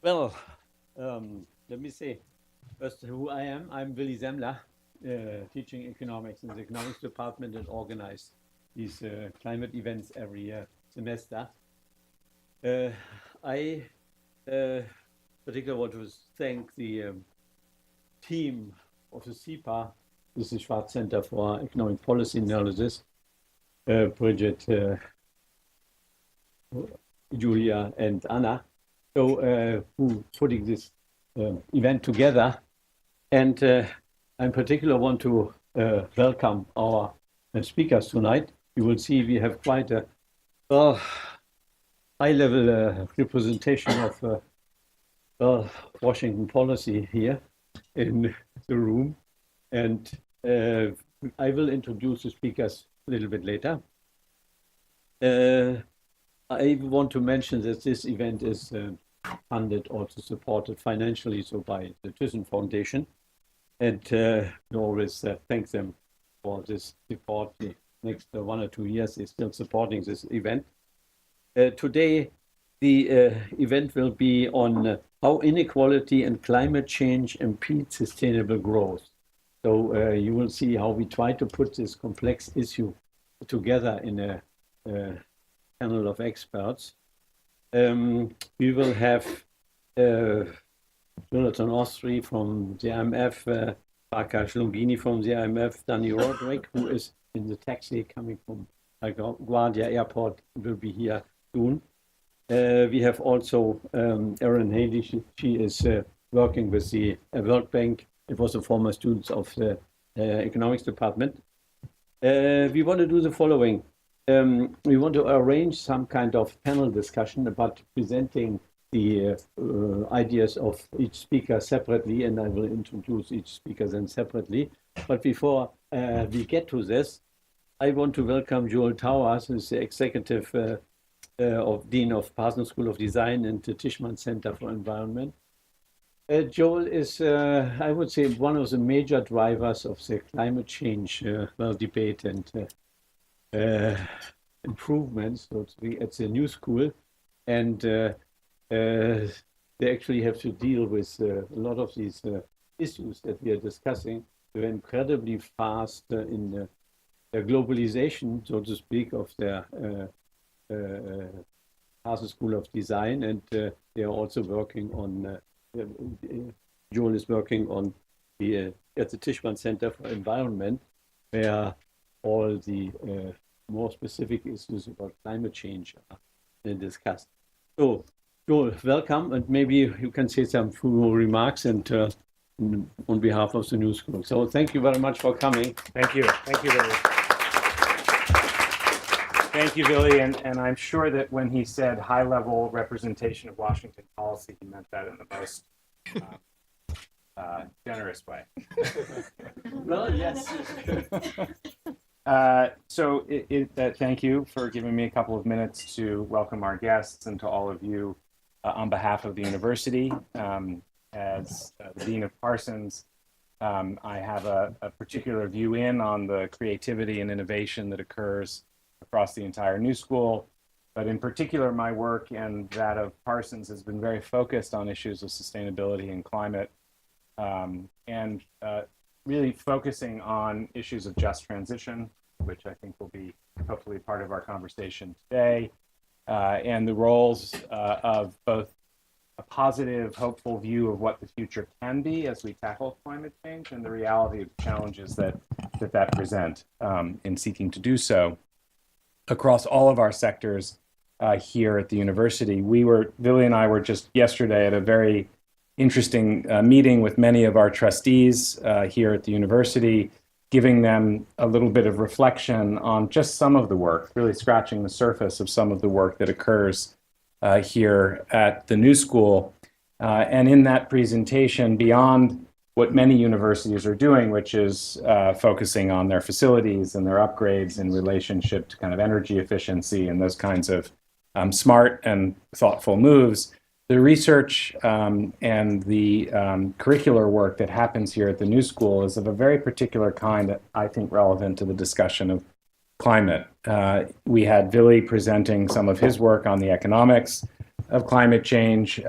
Well, let me say first who I am. I'm Willy Semmler, teaching economics in the economics department and organize these climate events every semester. I particularly want to thank the team of the CEPR, this is the Schwarz Center for Economic Policy Analysis, Bridget, Julia, and Anna, who putting this event together. And I in particular want to welcome our speakers tonight. You will see we have quite a high-level representation of Washington policy here in the room. And I will introduce the speakers a little bit later. I want to mention that this event is funded, also supported financially, so by the Thyssen Foundation. And we always thank them for this support. The next 1 or 2 years, they're still supporting this event. Today, the event will be on how inequality and climate change impede sustainable growth. So you will see how we try to put this complex issue together in a panel of experts. We will have Jonathan Ostry from the IMF, Prakash Longini from the IMF, Dani Rodrik, who is in the taxi coming from LaGuardia Airport, will be here soon. We have also Erin Haley. She is working with the World Bank. It was a former student of the economics department. We want to do the following. We want to arrange some kind of panel discussion about presenting the ideas of each speaker separately, and I will introduce each speaker then separately. But before we get to this, I want to welcome Joel Towers, who is the executive Dean of Parsons School of Design and the Tishman Center for Environment. Joel is, I would say, one of the major drivers of the climate change debate and improvements. So it's a new school, and they actually have to deal with a lot of these issues that we are discussing. They're incredibly fast in the globalization, so to speak, of their Parsons School of Design, and they are also working on. Joel is working on the at the Tishman Center for Environment, where all the more specific issues about climate change are discussed. So, Joel, welcome, and maybe you can say some few remarks and on behalf of the New School. So, thank you very much for coming. Thank you, Billy. Thank you, Billy, and I'm sure that when he said high-level representation of Washington policy, he meant that in the most generous way. Well, yes. Thank you for giving me a couple of minutes to welcome our guests and to all of you on behalf of the university. As the Dean of Parsons, I have a particular view in on the creativity and innovation that occurs across the entire New School, but in particular, my work and that of Parsons has been very focused on issues of sustainability and climate, and really focusing on issues of just transition, which I think will be hopefully part of our conversation today, and the roles of both a positive, hopeful view of what the future can be as we tackle climate change and the reality of the challenges that present in seeking to do so across all of our sectors here at the university. Billy and I were just yesterday at a very interesting meeting with many of our trustees here at the university, giving them a little bit of reflection on just some of the work, really scratching the surface of some of the work that occurs here at the New School. And in that presentation, beyond what many universities are doing, which is focusing on their facilities and their upgrades in relationship to kind of energy efficiency and those kinds of smart and thoughtful moves, the research and the curricular work that happens here at the New School is of a very particular kind that I think relevant to the discussion of climate. We had Billy presenting some of his work on the economics of climate change,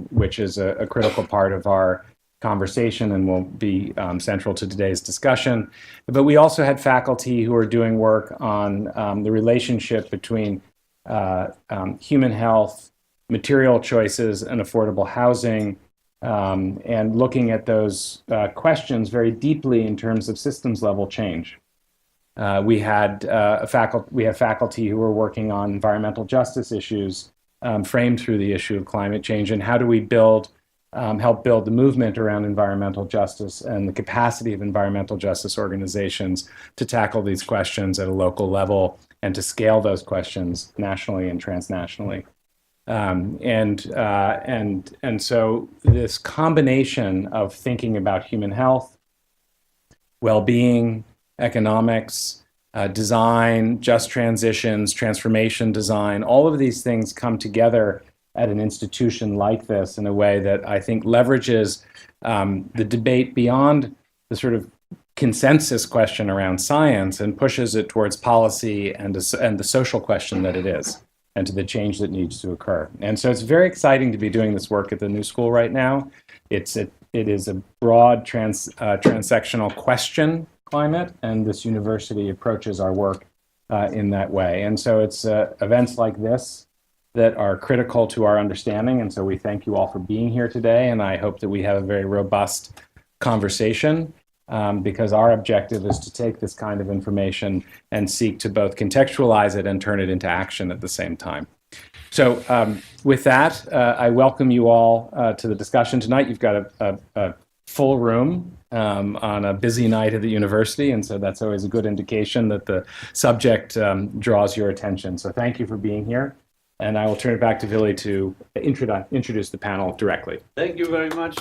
which is a critical part of our conversation and will be central to today's discussion. But we also had faculty who are doing work on the relationship between human health, material choices, and affordable housing, and looking at those questions very deeply in terms of systems level change. We have faculty who are working on environmental justice issues framed through the issue of climate change, and how do we help build the movement around environmental justice and the capacity of environmental justice organizations to tackle these questions at a local level and to scale those questions nationally and transnationally. And so this combination of thinking about human health, well-being, economics, design, just transitions, transformation design, all of these things come together at an institution like this in a way that I think leverages the debate beyond the sort of consensus question around science and pushes it towards policy and the social question that it is, and to the change that needs to occur. And so it's very exciting to be doing this work at the New School right now. It is a broad transsectional question climate, and this university approaches our work in that way. And so it's events like this that are critical to our understanding. And so we thank you all for being here today. And I hope that we have a very robust conversation because our objective is to take this kind of information and seek to both contextualize it and turn it into action at the same time. So with that, I welcome you all to the discussion tonight. You've got a full room on a busy night at the university, and so that's always a good indication that the subject draws your attention. So thank you for being here. And I will turn it back to Vili to introduce the panel directly. Thank you very much.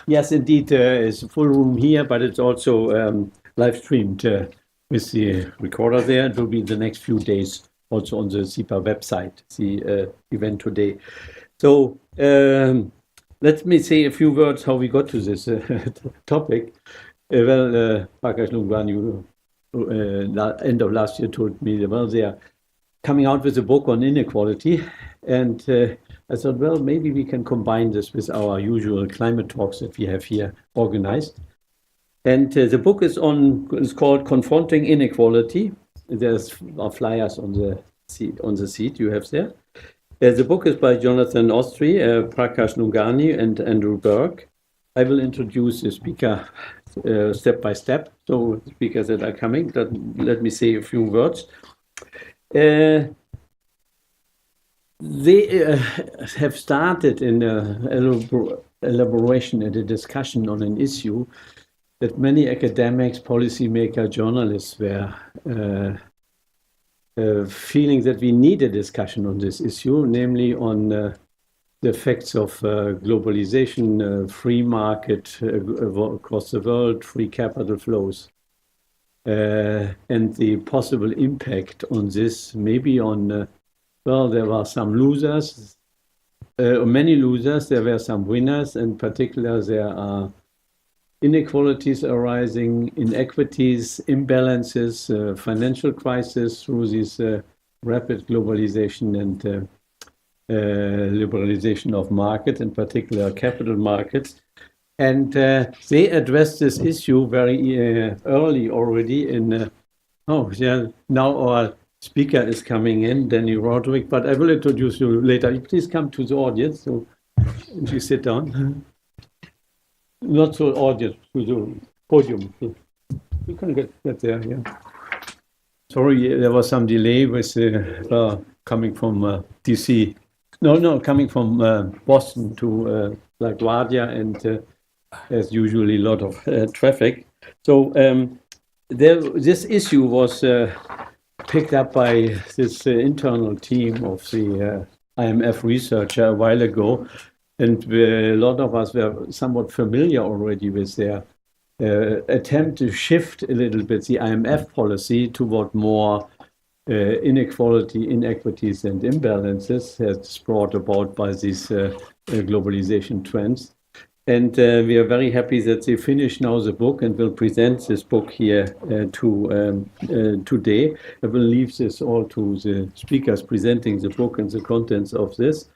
Yes, indeed, it's a full room here, but it's also live streamed with the recorder there. It will be the next few days also on the CEPR website, the event today. So let me say a few words how we got to this topic. Prakash Lungwani, end of last year, told me, well, they are coming out with a book on inequality. And I thought, well, maybe we can combine this with our usual climate talks that we have here organized. And the book is called Confronting Inequality. There's flyers on the seat you have there. The book is by Jonathan Ostry, Prakash Lungwani, and Andrew Burke. I will introduce the speaker step by step. So the speakers that are coming, let me say a few words. They have started in elaboration and a discussion on an issue that many academics, policymakers, journalists were feeling that we need a discussion on this issue, namely on the effects of globalization, free market across the world, free capital flows, and the possible impact on this, maybe on, well, there were some losers, many losers, there were some winners. In particular, there are inequalities arising, inequities, imbalances, financial crisis through this rapid globalization and liberalization of markets, in particular capital markets. And they addressed this issue very early already in, now our speaker is coming in, Dani Rodrik, but I will introduce you later. Please come to the audience, so you sit down. Not so audience, to the podium. You can get there, yeah. Sorry, there was some delay with coming from DC. No, coming from Boston to LaGuardia, and there's usually a lot of traffic. So this issue was picked up by this internal team of the IMF researcher a while ago. And a lot of us were somewhat familiar already with their attempt to shift a little bit the IMF policy toward more inequality, inequities, and imbalances that's brought about by these globalization trends. And we are very happy that they finish now the book and will present this book here today. I will leave this all to the speakers presenting the book and the contents of this.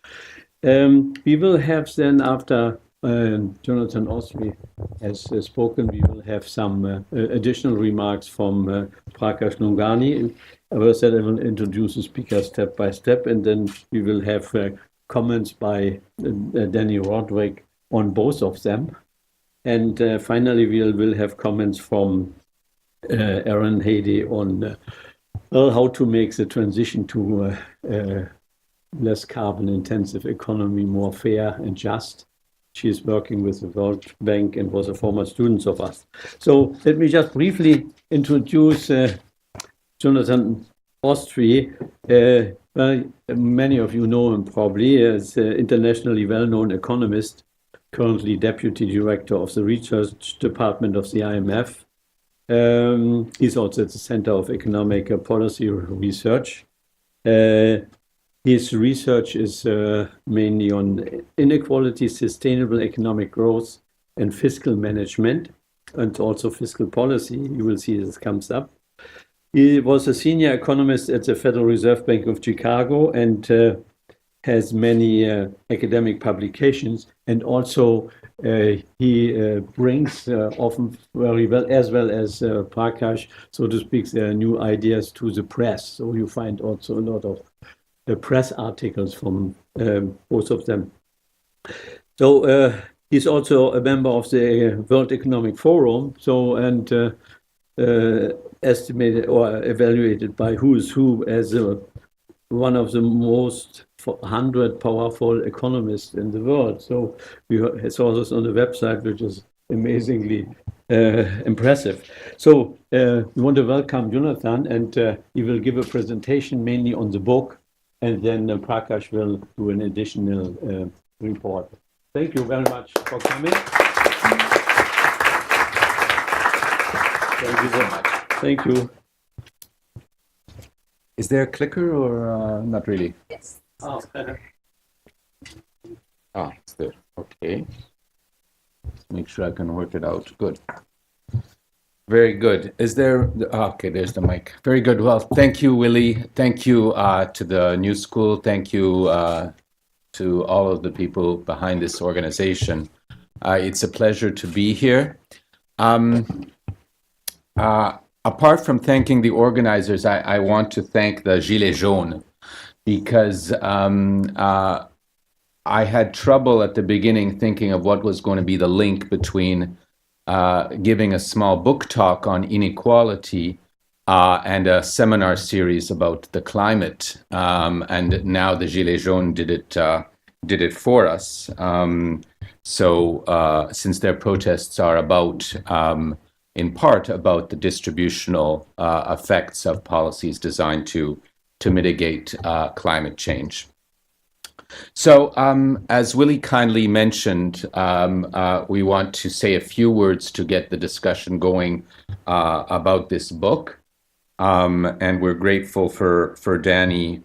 We will have then, after Jonathan Ostry has spoken, we will have some additional remarks from Prakash Lungani. As I said, I will introduce the speakers step by step, and then we will have comments by Dani Rodrik on both of them. And finally, we will have comments from Aaron Hady on how to make the transition to less carbon-intensive economy more fair and just. She is working with the World Bank and was a former student of us. So let me just briefly introduce Jonathan Ostry. Well, many of you know him probably as an internationally well-known economist, currently deputy director of the research department of the IMF. He's also at the Center of Economic Policy Research. His research is mainly on inequality, sustainable economic growth, and fiscal management, and also fiscal policy. You will see this comes up. He was a senior economist at the Federal Reserve Bank of Chicago and has many academic publications, and also he brings often very well as Prakash, so to speak, their new ideas to the press. So you find also a lot of press articles from both of them. So he's also a member of the World Economic Forum. So and estimated or evaluated by Who's Who as one of the most 100 powerful economists in the world. So we saw this on the website, which is amazingly impressive. So we want to welcome Jonathan, and he will give a presentation mainly on the book, and then Prakash will do an additional report. Thank you very much for coming. Thank you very much. Thank you. Is there a clicker or not really? Yes. Oh, it's there. Okay. Let's make sure I can work it out. Good. Very good. Is there, okay, there's the mic. Very good. Well, thank you, Willie. Thank you to the New School. Thank you to all of the people behind this organization. It's a pleasure to be here. Apart from thanking the organizers, I want to thank the Gilets jaunes, because I had trouble at the beginning thinking of what was going to be the link between giving a small book talk on inequality and a seminar series about the climate. And now the Gilets jaunes did it for us. So since their protests are about, in part, about the distributional effects of policies designed to mitigate climate change. So as Willie kindly mentioned, we want to say a few words to get the discussion going about this book. And we're grateful for Dani.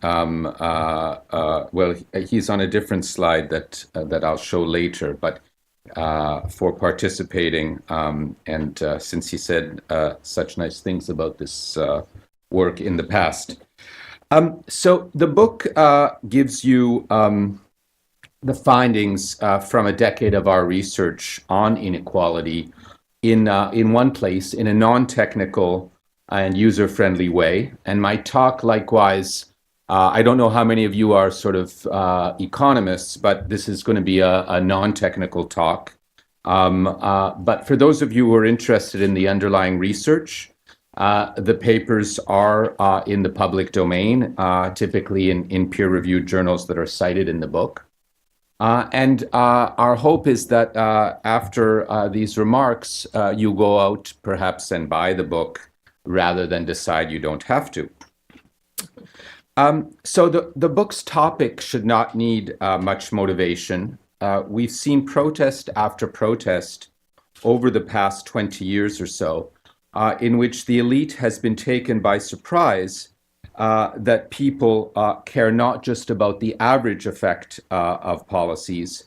Well, he's on a different slide that I'll show later, but for participating. And since he said such nice things about this work in the past. So the book gives you the findings from a decade of our research on inequality in one place, in a non-technical and user-friendly way. And my talk, likewise, I don't know how many of you are sort of economists, but this is going to be a non-technical talk. But for those of you who are interested in the underlying research, the papers are in the public domain, typically in peer-reviewed journals that are cited in the book. And our hope is that after these remarks, you go out perhaps and buy the book rather than decide you don't have to. So the book's topic should not need much motivation. We've seen protest after protest over the past 20 years or so, in which the elite has been taken by surprise that people care not just about the average effect of policies,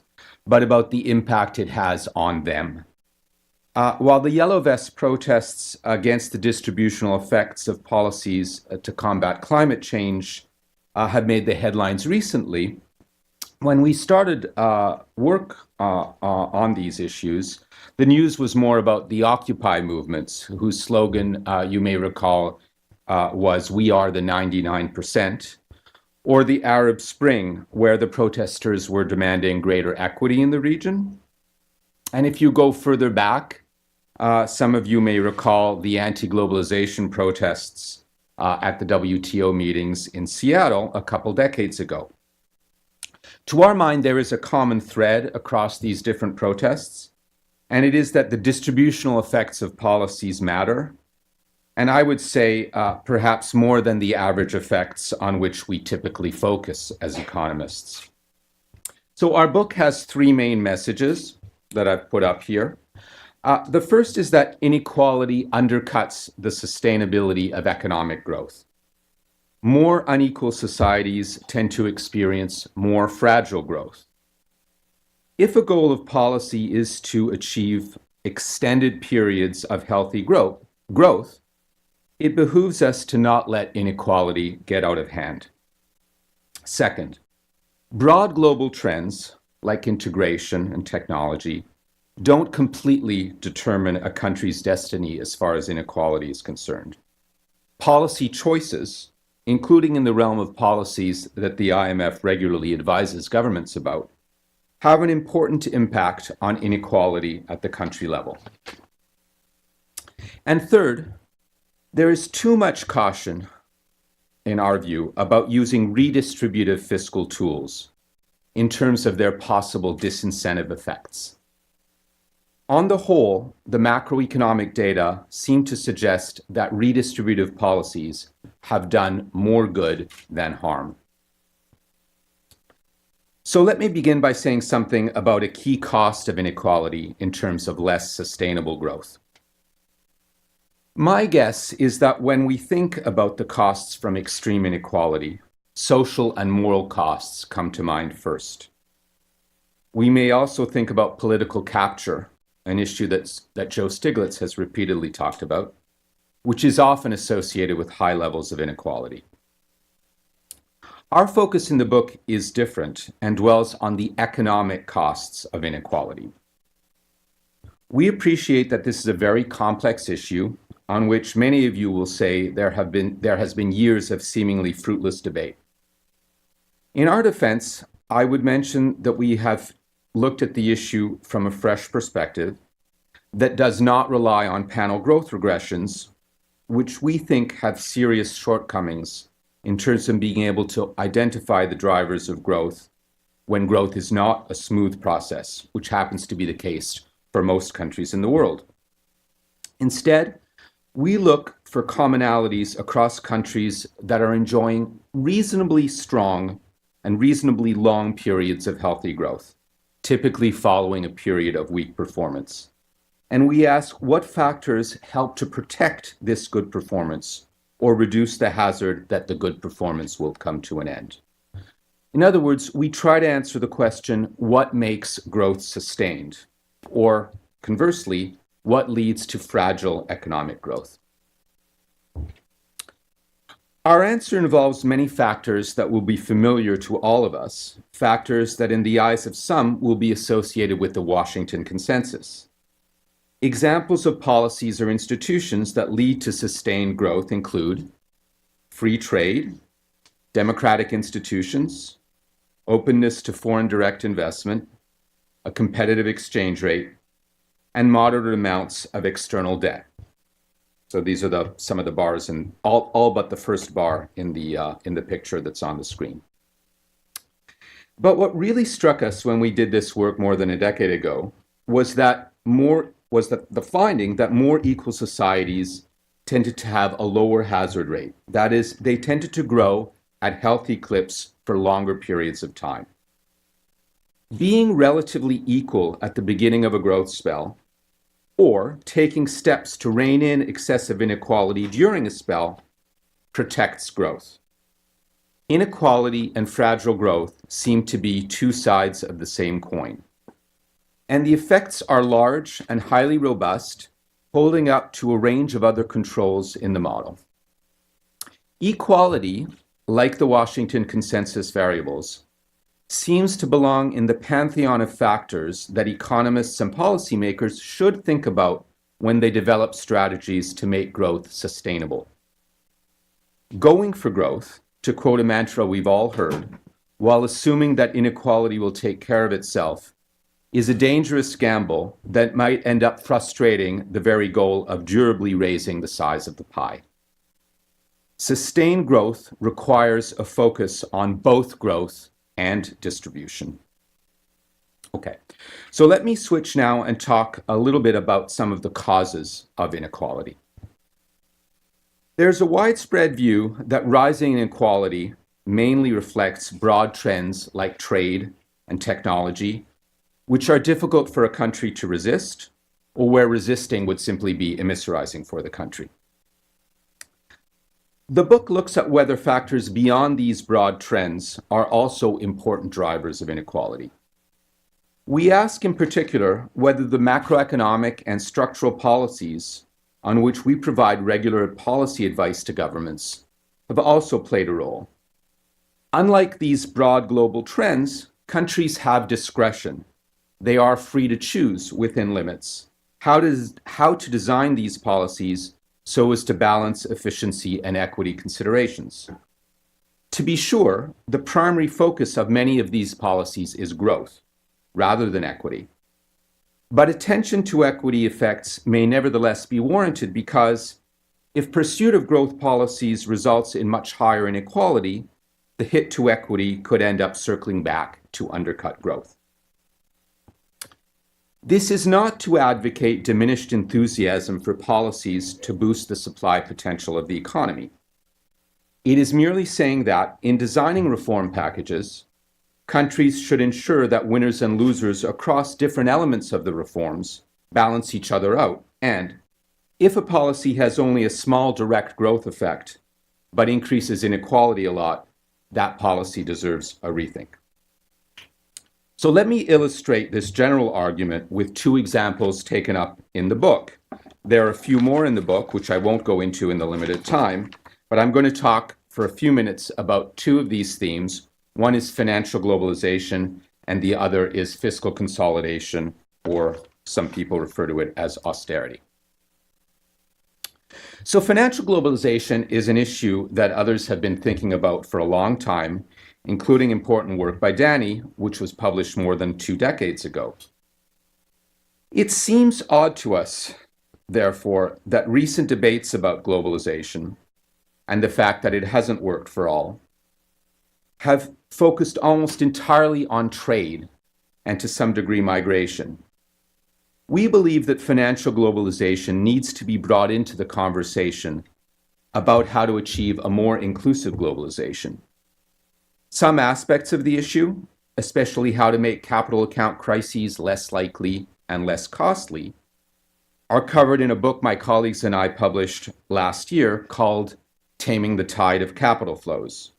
but about the impact it has on them. While the Yellow Vest protests against the distributional effects of policies to combat climate change have made the headlines recently, when we started work on these issues, the news was more about the Occupy movements, whose slogan, you may recall, was "We are the 99%, or the Arab Spring, where the protesters were demanding greater equity in the region. And if you go further back, some of you may recall the anti-globalization protests at the WTO meetings in Seattle a couple decades ago. To our mind, there is a common thread across these different protests, and it is that the distributional effects of policies matter, and I would say perhaps more than the average effects on which we typically focus as economists. So our book has three main messages that I've put up here. The first is that inequality undercuts the sustainability of economic growth. More unequal societies tend to experience more fragile growth. If a goal of policy is to achieve extended periods of healthy growth, it behooves us to not let inequality get out of hand. Second, broad global trends like integration and technology don't completely determine a country's destiny as far as inequality is concerned. Policy choices, including in the realm of policies that the IMF regularly advises governments about, have an important impact on inequality at the country level. And third, there is too much caution, in our view, about using redistributive fiscal tools in terms of their possible disincentive effects. On the whole, the macroeconomic data seem to suggest that redistributive policies have done more good than harm. So let me begin by saying something about a key cost of inequality in terms of less sustainable growth. My guess is that when we think about the costs from extreme inequality, social and moral costs come to mind first. We may also think about political capture, an issue that Joe Stiglitz has repeatedly talked about, which is often associated with high levels of inequality. Our focus in the book is different and dwells on the economic costs of inequality. We appreciate that this is a very complex issue on which many of you will say there has been years of seemingly fruitless debate. In our defense, I would mention that we have looked at the issue from a fresh perspective that does not rely on panel growth regressions, which we think have serious shortcomings in terms of being able to identify the drivers of growth when growth is not a smooth process, which happens to be the case for most countries in the world. Instead, we look for commonalities across countries that are enjoying reasonably strong and reasonably long periods of healthy growth, typically following a period of weak performance. And we ask what factors help to protect this good performance or reduce the hazard that the good performance will come to an end. In other words, we try to answer the question, what makes growth sustained? Or conversely, what leads to fragile economic growth? Our answer involves many factors that will be familiar to all of us, factors that in the eyes of some will be associated with the Washington Consensus. Examples of policies or institutions that lead to sustained growth include free trade, democratic institutions, openness to foreign direct investment, a competitive exchange rate, and moderate amounts of external debt. So these are some of the bars, and all but the first bar in the picture that's on the screen. But what really struck us when we did this work more than a decade ago was the finding that more equal societies tended to have a lower hazard rate. That is, they tended to grow at healthy clips for longer periods of time. Being relatively equal at the beginning of a growth spell, or taking steps to rein in excessive inequality during a spell, protects growth. Inequality and fragile growth seem to be two sides of the same coin. and the effects are large and highly robust, holding up to a range of other controls in the model. Equality, like the Washington Consensus variables, seems to belong in the pantheon of factors that economists and policymakers should think about when they develop strategies to make growth sustainable. Going for growth, to quote a mantra we've all heard, while assuming that inequality will take care of itself, is a dangerous gamble that might end up frustrating the very goal of durably raising the size of the pie. Sustained growth requires a focus on both growth and distribution. Okay, so let me switch now and talk a little bit about some of the causes of inequality. There's a widespread view that rising inequality mainly reflects broad trends like trade and technology, which are difficult for a country to resist, or where resisting would simply be immiserizing for the country. The book looks at whether factors beyond these broad trends are also important drivers of inequality. We ask in particular whether the macroeconomic and structural policies on which we provide regular policy advice to governments have also played a role. Unlike these broad global trends, countries have discretion. They are free to choose within limits how to design these policies so as to balance efficiency and equity considerations. To be sure, the primary focus of many of these policies is growth, rather than equity. But attention to equity effects may nevertheless be warranted because if pursuit of growth policies results in much higher inequality, the hit to equity could end up circling back to undercut growth. This is not to advocate diminished enthusiasm for policies to boost the supply potential of the economy. It is merely saying that in designing reform packages, countries should ensure that winners and losers across different elements of the reforms balance each other out, and if a policy has only a small direct growth effect, but increases inequality a lot, that policy deserves a rethink. So let me illustrate this general argument with two examples taken up in the book. There are a few more in the book, which I won't go into in the limited time, but I'm going to talk for a few minutes about two of these themes. One is financial globalization, and the other is fiscal consolidation, or some people refer to it as austerity. So financial globalization is an issue that others have been thinking about for a long time, including important work by Dani, which was published more than 2 decades ago. It seems odd to us, therefore, that recent debates about globalization and the fact that it hasn't worked for all have focused almost entirely on trade and to some degree migration. We believe that financial globalization needs to be brought into the conversation about how to achieve a more inclusive globalization. Some aspects of the issue, especially how to make capital account crises less likely and less costly, are covered in a book my colleagues and I published last year called Taming the Tide of Capital Flows.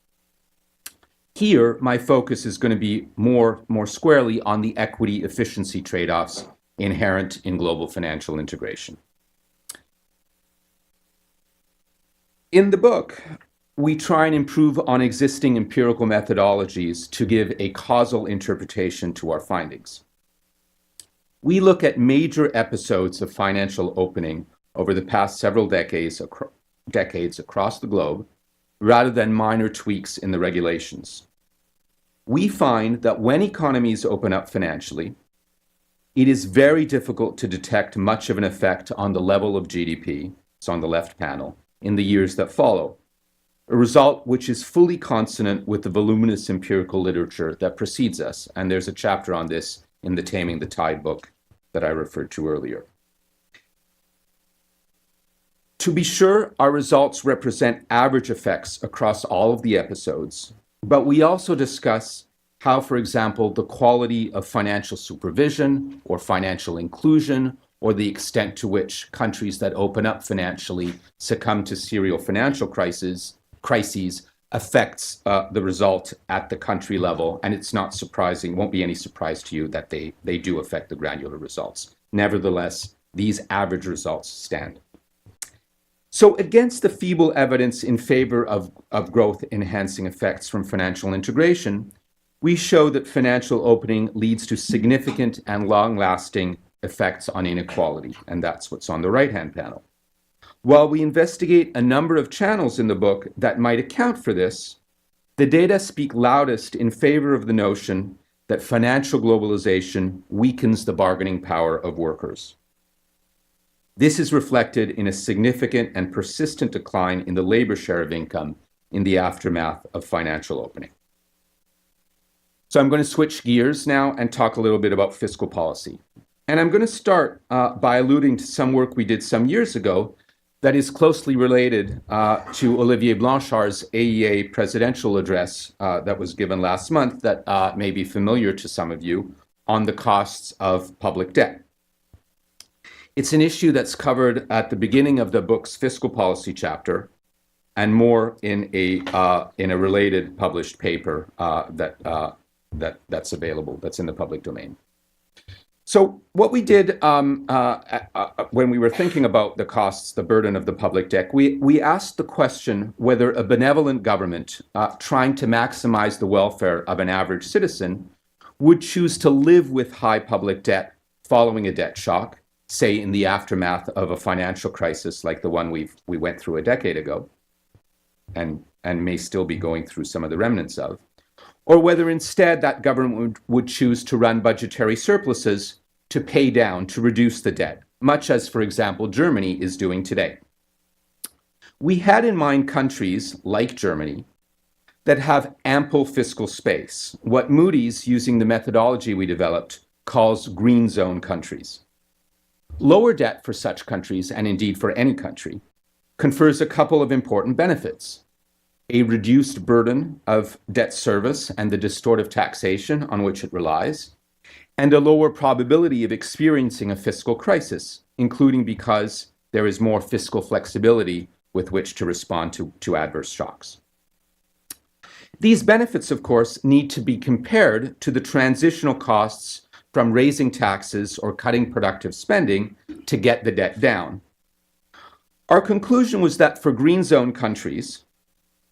Here, my focus is going to be more squarely on the equity efficiency trade-offs inherent in global financial integration. In the book, we try and improve on existing empirical methodologies to give a causal interpretation to our findings. We look at major episodes of financial opening over the past several decades across the globe, rather than minor tweaks in the regulations. We find that when economies open up financially, it is very difficult to detect much of an effect on the level of GDP, it's on the left panel, in the years that follow, a result which is fully consonant with the voluminous empirical literature that precedes us, and there's a chapter on this in the Taming the Tide book that I referred to earlier. To be sure, our results represent average effects across all of the episodes, but we also discuss how, for example, the quality of financial supervision or financial inclusion, or the extent to which countries that open up financially succumb to serial financial crises affects the result at the country level, and it's not surprising, won't be any surprise to you that they do affect the granular results. Nevertheless, these average results stand. So against the feeble evidence in favor of growth-enhancing effects from financial integration, we show that financial opening leads to significant and long-lasting effects on inequality, and that's what's on the right-hand panel. While we investigate a number of channels in the book that might account for this, the data speak loudest in favor of the notion that financial globalization weakens the bargaining power of workers. This is reflected in a significant and persistent decline in the labor share of income in the aftermath of financial opening. So I'm going to switch gears now and talk a little bit about fiscal policy. And I'm going to start by alluding to some work we did some years ago that is closely related to Olivier Blanchard's AEA presidential address that was given last month that may be familiar to some of you on the costs of public debt. It's an issue that's covered at the beginning of the book's fiscal policy chapter and more in a related published paper that's available, that's in the public domain. So what we did when we were thinking about the costs, the burden of the public debt, we asked the question whether a benevolent government trying to maximize the welfare of an average citizen would choose to live with high public debt following a debt shock, say in the aftermath of a financial crisis like the one we went through a decade ago, and may still be going through some of the remnants of, or whether instead that government would choose to run budgetary surpluses to pay down, to reduce the debt, much as, for example, Germany is doing today. We had in mind countries like Germany that have ample fiscal space, what Moody's, using the methodology we developed, calls green zone countries. Lower debt for such countries, and indeed for any country, confers a couple of important benefits: a reduced burden of debt service and the distortive taxation on which it relies, and a lower probability of experiencing a fiscal crisis, including because there is more fiscal flexibility with which to respond to adverse shocks. These benefits, of course, need to be compared to the transitional costs from raising taxes or cutting productive spending to get the debt down. Our conclusion was that for green zone countries,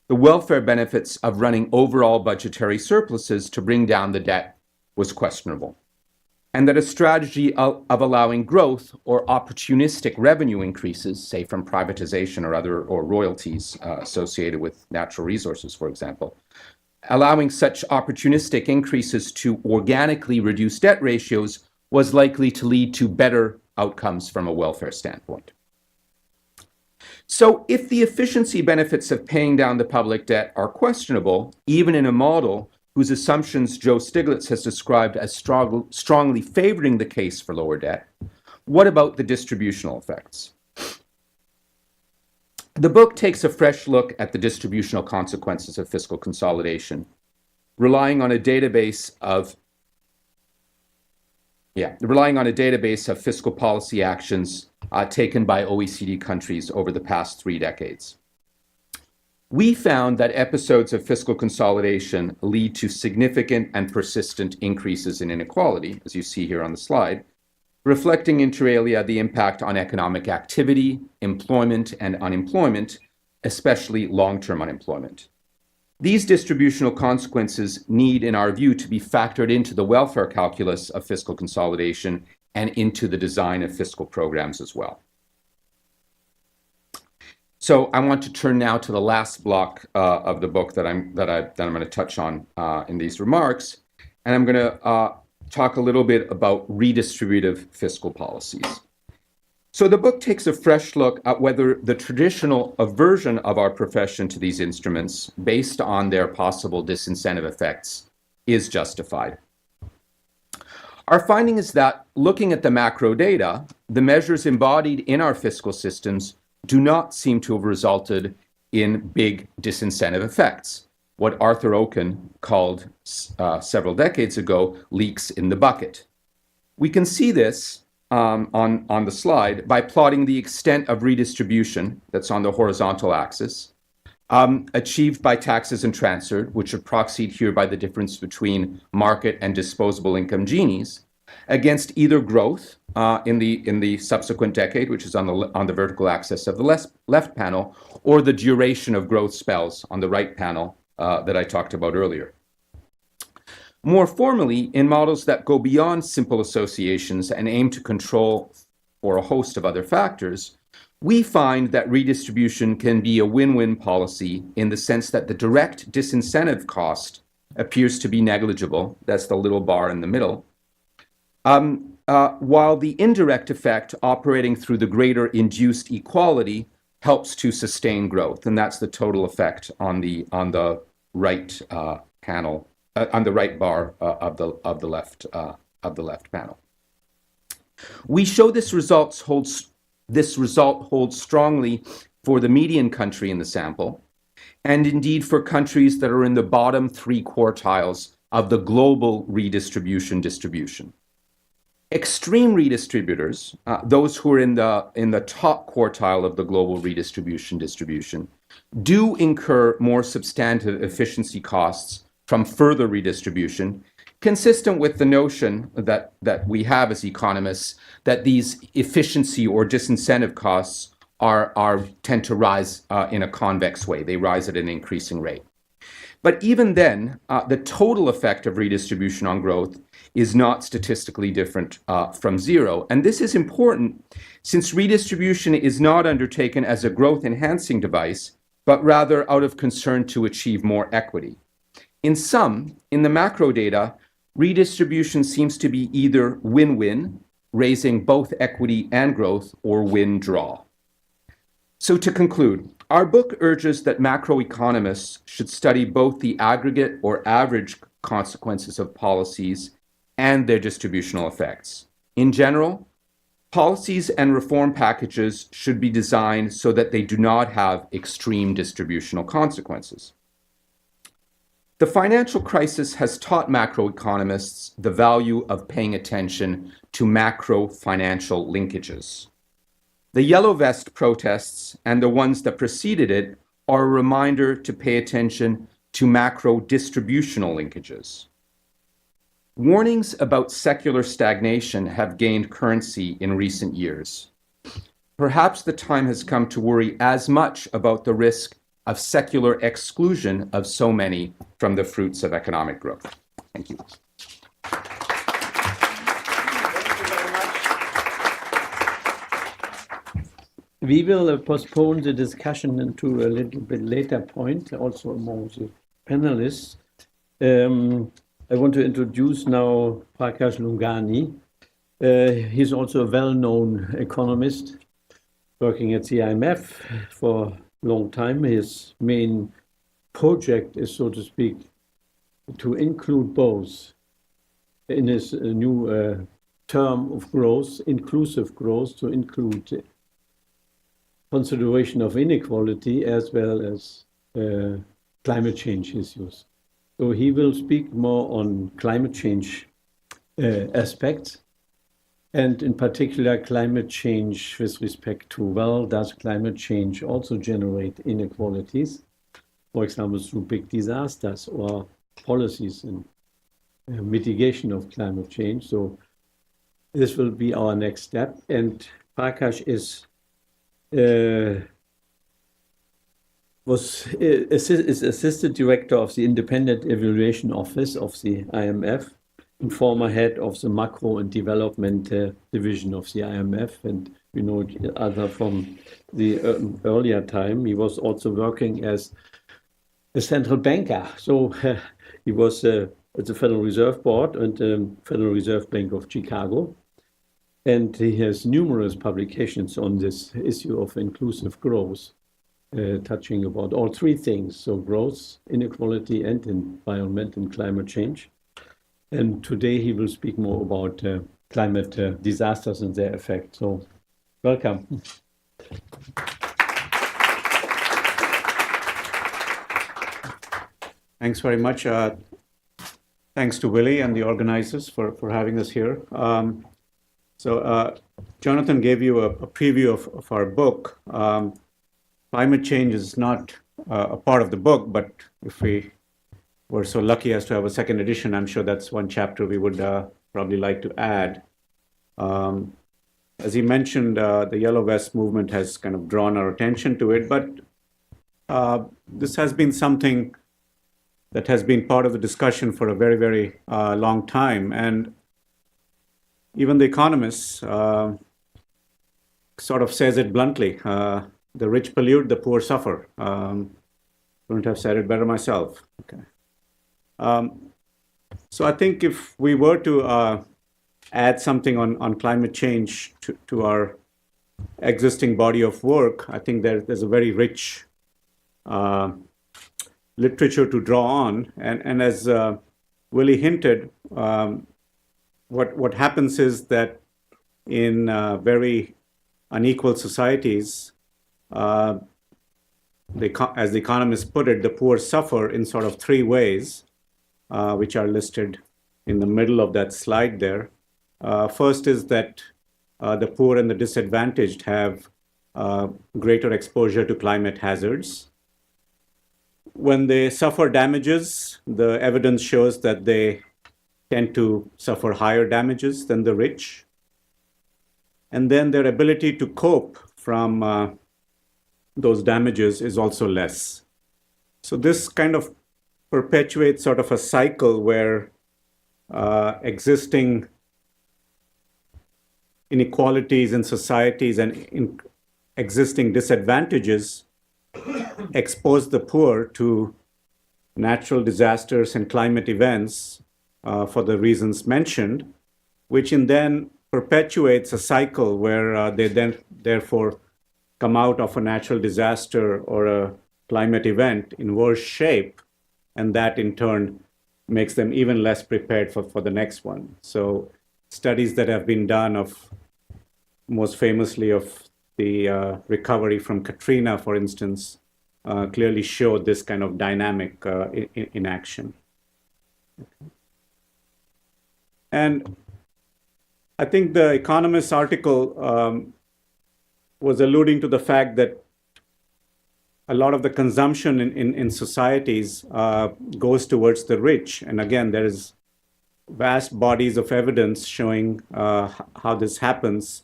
the welfare benefits of running overall budgetary surpluses to bring down the debt was questionable, and that a strategy of allowing growth or opportunistic revenue increases, say from privatization or royalties associated with natural resources, for example, allowing such opportunistic increases to organically reduce debt ratios was likely to lead to better outcomes from a welfare standpoint. So if the efficiency benefits of paying down the public debt are questionable, even in a model whose assumptions Joe Stiglitz has described as strongly favoring the case for lower debt, what about the distributional effects? The book takes a fresh look at the distributional consequences of fiscal consolidation, relying on a database of fiscal policy actions taken by OECD countries over the past 3 decades. We found that episodes of fiscal consolidation lead to significant and persistent increases in inequality, as you see here on the slide, reflecting inter alia the impact on economic activity, employment, and unemployment, especially long-term unemployment. These distributional consequences need, in our view, to be factored into the welfare calculus of fiscal consolidation and into the design of fiscal programs as well. So I want to turn now to the last block of the book that I'm going to touch on in these remarks, and I'm going to talk a little bit about redistributive fiscal policies. So the book takes a fresh look at whether the traditional aversion of our profession to these instruments, based on their possible disincentive effects, is justified. Our finding is that, looking at the macro data, the measures embodied in our fiscal systems do not seem to have resulted in big disincentive effects, what Arthur Okun called several decades ago leaks in the bucket. We can see this on the slide by plotting the extent of redistribution that's on the horizontal axis achieved by taxes and transfer, which are proxied here by the difference between market and disposable income Ginies, against either growth in the subsequent decade, which is on the vertical axis of the left panel, or the duration of growth spells on the right panel that I talked about earlier. More formally, in models that go beyond simple associations and aim to control for a host of other factors, we find that redistribution can be a win-win policy in the sense that the direct disincentive cost appears to be negligible. That's the little bar in the middle. While the indirect effect operating through the greater induced equality helps to sustain growth, and that's the total effect on the right panel, on the right bar of the left panel. We show this result holds strongly for the median country in the sample, and indeed for countries that are in the bottom 3 quartiles of the global redistribution distribution. Extreme redistributors, those who are in the top quartile of the global redistribution distribution, do incur more substantive efficiency costs from further redistribution, consistent with the notion that we have as economists that these efficiency or disincentive costs tend to rise in a convex way. They rise at an increasing rate. But even then, the total effect of redistribution on growth is not statistically different from zero. And this is important since redistribution is not undertaken as a growth-enhancing device, but rather out of concern to achieve more equity. In sum, in the macro data, redistribution seems to be either win-win, raising both equity and growth, or win-draw. So to conclude, our book urges that macroeconomists should study both the aggregate or average consequences of policies and their distributional effects. In general, policies and reform packages should be designed so that they do not have extreme distributional consequences. The financial crisis has taught macroeconomists the value of paying attention to macro financial linkages. The Yellow Vest protests and the ones that preceded it are a reminder to pay attention to macro distributional linkages. Warnings about secular stagnation have gained currency in recent years. Perhaps the time has come to worry as much about the risk of secular exclusion of so many from the fruits of economic growth. Thank you. We will postpone the discussion into a little bit later point, also among the panelists. I want to introduce now Prakash Lungani. He's also a well-known economist working at the IMF for a long time. His main project is, so to speak, to include both in his new term of growth, inclusive growth, to include consideration of inequality as well as climate change issues. So he will speak more on climate change aspects, and in particular climate change with respect to, well, does climate change also generate inequalities, for example, through big disasters or policies in mitigation of climate change. So this will be our next step. And Prakash is assistant director of the Independent Evaluation Office of the IMF and former head of the Macro and Development Division of the IMF. And we know each other from the earlier time. He was also working as a central banker. So he was at the Federal Reserve Board and Federal Reserve Bank of Chicago. And he has numerous publications on this issue of inclusive growth, touching about all 3 things, so growth, inequality, and environment and climate change. And today he will speak more about climate disasters and their effect. So welcome. Thanks very much. Thanks to Willie and the organizers for having us here. So Jonathan gave you a preview of our book. Climate change is not a part of the book, but if we were so lucky as to have a second edition, I'm sure that's one chapter we would probably like to add. As he mentioned, the Yellow Vest movement has kind of drawn our attention to it, but this has been something that has been part of the discussion for a very, very long time. And even the economists sort of says it bluntly, the rich pollute, the poor suffer. Couldn't have said it better myself. Okay. So I think if we were to add something on climate change to our existing body of work, I think there's a very rich literature to draw on. And as Willie hinted, what happens is that in very unequal societies, as the economists put it, the poor suffer in sort of three ways, which are listed in the middle of that slide there. First is that the poor and the disadvantaged have greater exposure to climate hazards. When they suffer damages, the evidence shows that they tend to suffer higher damages than the rich. And then their ability to cope from those damages is also less. So this kind of perpetuates sort of a cycle where existing inequalities in societies and existing disadvantages expose the poor to natural disasters and climate events for the reasons mentioned, which in then perpetuates a cycle where they then therefore come out of a natural disaster or a climate event in worse shape, and that in turn makes them even less prepared for the next one. So studies that have been done of, most famously of the recovery from Katrina, for instance, clearly show this kind of dynamic in action. Okay. And I think the Economist article was alluding to the fact that a lot of the consumption in societies goes towards the rich. And again, there is vast bodies of evidence showing how this happens.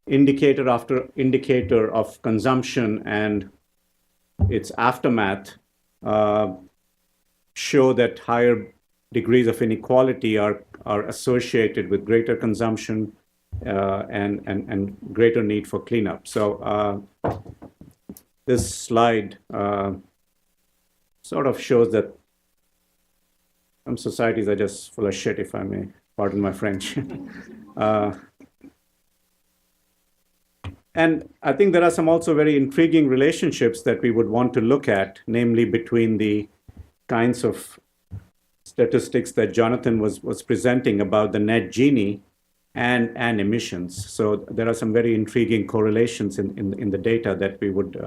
Indicator after indicator of consumption and its aftermath show that higher degrees of inequality are associated with greater consumption and greater need for cleanup. So this slide sort of shows that some societies are just full of shit, if I may pardon my French. And I think there are some also very intriguing relationships that we would want to look at, namely between the kinds of statistics that Jonathan was presenting about the net Gini and emissions. So there are some very intriguing correlations in the data that we would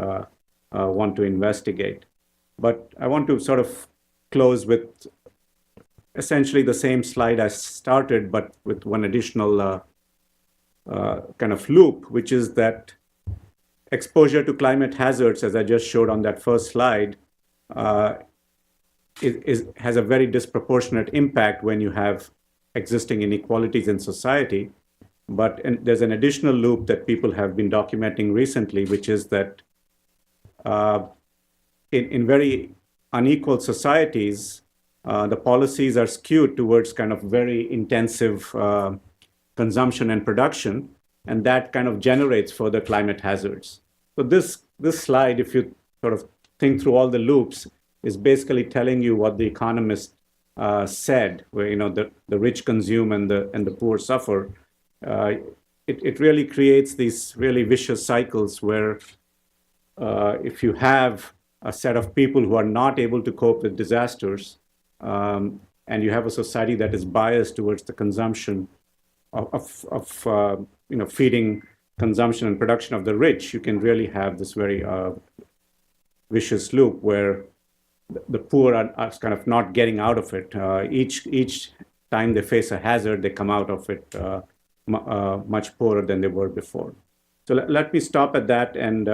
want to investigate. But I want to sort of close with essentially the same slide I started, but with one additional kind of loop, which is that exposure to climate hazards, as I just showed on that first slide, has a very disproportionate impact when you have existing inequalities in society. But there's an additional loop that people have been documenting recently, which is that in very unequal societies, the policies are skewed towards kind of very intensive consumption and production, and that kind of generates further climate hazards. So this slide, if you sort of think through all the loops, is basically telling you what the economist said, where the rich consume and the poor suffer. It really creates these really vicious cycles where if you have a set of people who are not able to cope with disasters, and you have a society that is biased towards the consumption of feeding consumption and production of the rich, you can really have this very vicious loop where the poor are kind of not getting out of it. Each time they face a hazard, they come out of it much poorer than they were before. So let me stop at that and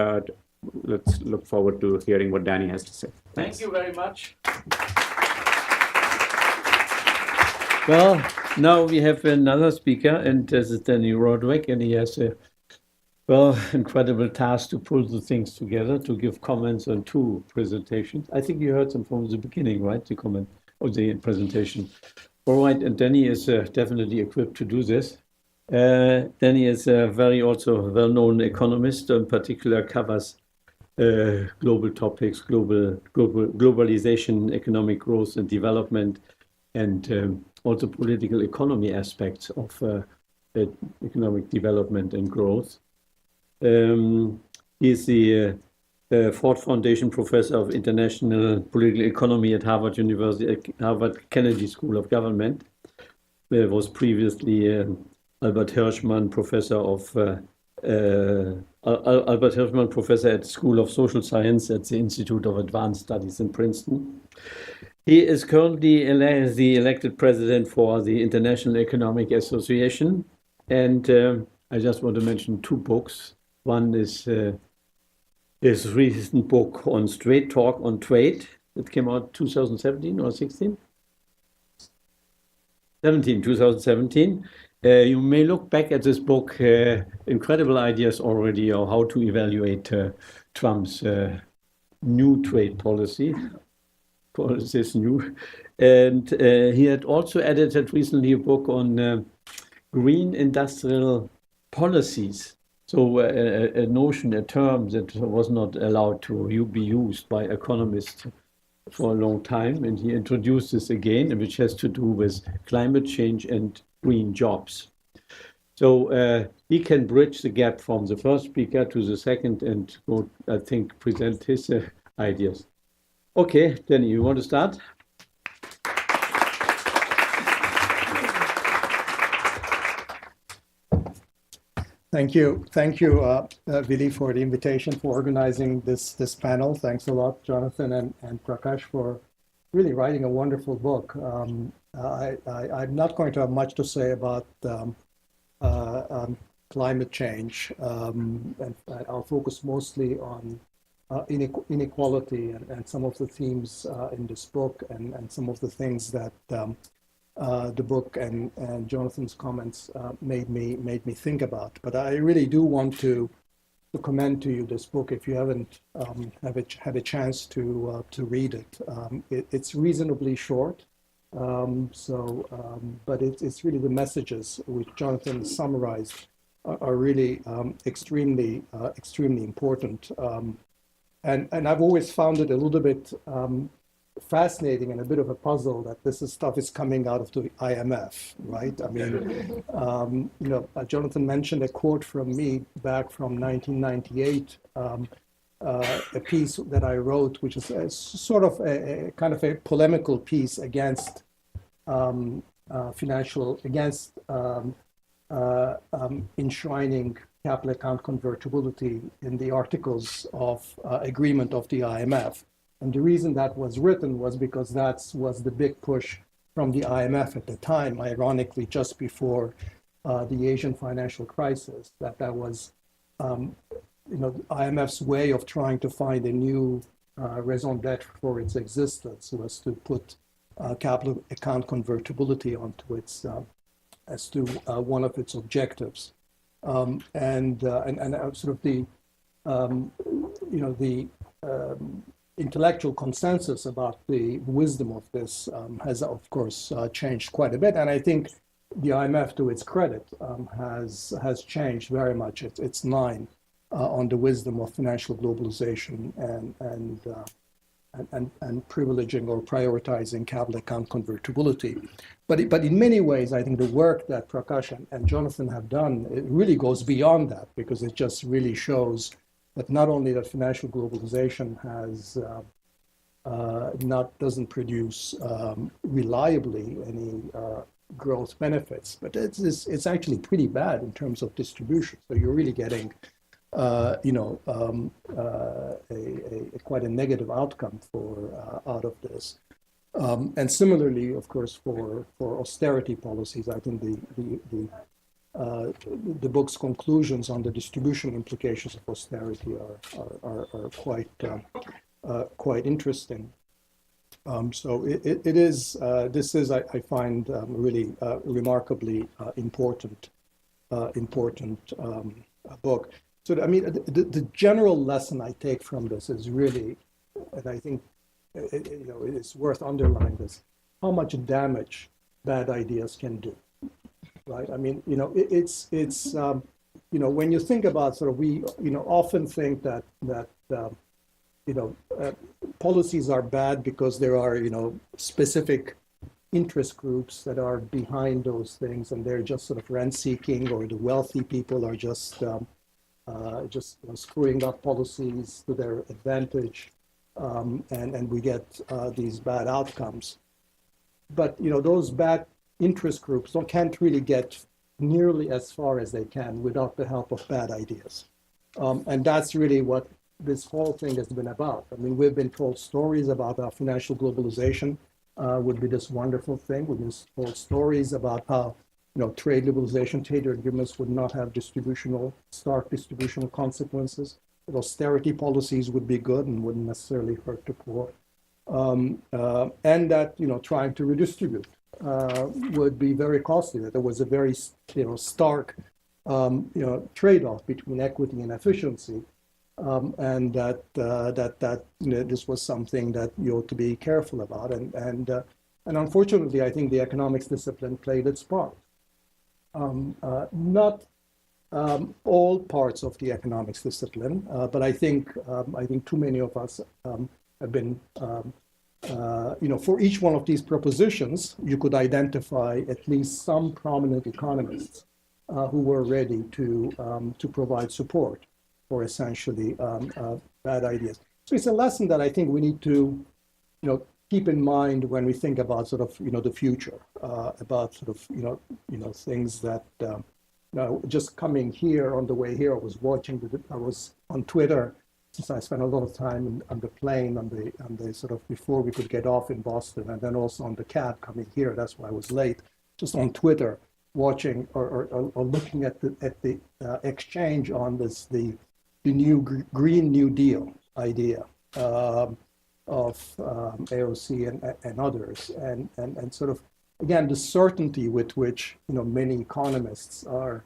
let's look forward to hearing what Dani has to say. Thank you very much. Well, now we have another speaker, and this is Dani Rodrik, and he has a incredible task to pull the things together, to give comments on two presentations. I think you heard them from the beginning, right? The comment or the presentation. All right, and Dani is definitely equipped to do this. Dani is a very also well-known economist, in particular covers global topics, globalization, economic growth and development, and also political economy aspects of economic development and growth. He is the Ford Foundation Professor of International Political Economy at Harvard University, Harvard Kennedy School of Government. There was previously Albert Hirschman Professor at School of Social Science at the Institute of Advanced Studies in Princeton. He is currently the elected president for the International Economic Association. And I just want to mention two books. One is his recent book on Straight Talk on Trade that came out 2017 or 16? 2017. You may look back at this book, incredible ideas already on how to evaluate Trump's new trade policy. Policy is new. And he had also edited recently a book on green industrial policies. So a notion, a term that was not allowed to be used by economists for a long time. And he introduced this again, which has to do with climate change and green jobs. So he can bridge the gap from the first speaker to the second and I think present his ideas. Okay, Dani, you want to start? Thank you, Vili, for the invitation, for organizing this panel. Thanks a lot, Jonathan and Prakash, for really writing a wonderful book. I'm not going to have much to say about climate change, and I'll focus mostly on inequality and some of the themes in this book and some of the things that the book and Jonathan's comments made me think about. But I really do want to commend to you this book if you haven't had a chance to read it. It's reasonably short, but it's really the messages which Jonathan summarized are really extremely important. And I've always found it a little bit fascinating and a bit of a puzzle that stuff is coming out of the IMF, right? I mean, Jonathan mentioned a quote from me back from 1998, a piece that I wrote, which is sort of a kind of a polemical piece against enshrining capital account convertibility in the articles of agreement of the IMF. And the reason that was written was because that was the big push from the IMF at the time, ironically, just before the Asian financial crisis, that was, IMF's way of trying to find a new raison d'etre for its existence was to put capital account convertibility onto its, as to one of its objectives. And sort of the, intellectual consensus about the wisdom of this has, of course, changed quite a bit. And I think the IMF, to its credit, has changed very much its line on the wisdom of financial globalization and privileging or prioritizing capital account convertibility. But in many ways, I think the work that Prakash and Jonathan have done, it really goes beyond that, because it just really shows that not only that financial globalization doesn't produce reliably any growth benefits, but it's actually pretty bad in terms of distribution. So you're really getting quite a negative outcome out of this. And similarly, of course, for austerity policies, I think the the book's conclusions on the distribution implications of austerity are quite interesting. So it is, this is, I find, really remarkably important book. So, I mean, the general lesson I take from this is really, and I think it is worth underlining this, how much damage bad ideas can do, right? I mean, it's when you think about sort of, we, often think that policies are bad because there are, specific interest groups that are behind those things, and they're just sort of rent-seeking, or the wealthy people are just screwing up policies to their advantage, and we get these bad outcomes. But those bad interest groups can't really get nearly as far as they can without the help of bad ideas, and that's really what this whole thing has been about. I mean, we've been told stories about how financial globalization would be this wonderful thing. We've been told stories about how trade liberalization, trade agreements would not have stark distributional consequences. That austerity policies would be good and wouldn't necessarily hurt the poor. And that trying to redistribute would be very costly. That there was a very stark trade-off between equity and efficiency, and that this was something that you ought to be careful about. And unfortunately, I think the economics discipline played its part. Not all parts of the economics discipline, but I think too many of us have been, for each one of these propositions, you could identify at least some prominent economists who were ready to provide support for essentially bad ideas. So it's a lesson that I think we need to, keep in mind when we think about sort of, the future, about sort of, things that, just coming here on the way here, I was on Twitter, since I spent a lot of time on the plane, on the sort of before we could get off in Boston, and then also on the cab coming here. That's why I was late. Just on Twitter, watching or looking at the exchange on the new Green New Deal idea of AOC and others, and sort of, again, the certainty with which many economists are